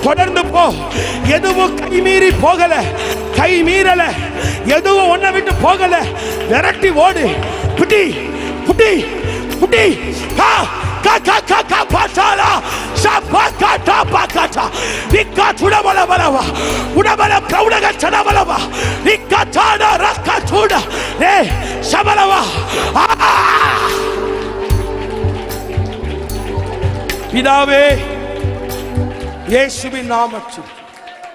தொடர்ந்து போ. எதுவும் கைமீறி போகல, கை மீறல. எதுவும் ஒன்ன விட்டு போகல. விரட்டி ஓடு. புடி புடி புடி. கா கா கா கா கா பாசாலா ஷபா கா டா பா கா டா விக்கா சுடபல பலவா உடபல பிரவுடக சடபலவா விக்கா சாடா ரக்கா சூடா ஏ ஷபலவா. பிதாவே, இயேசுவின் நாமத்தில்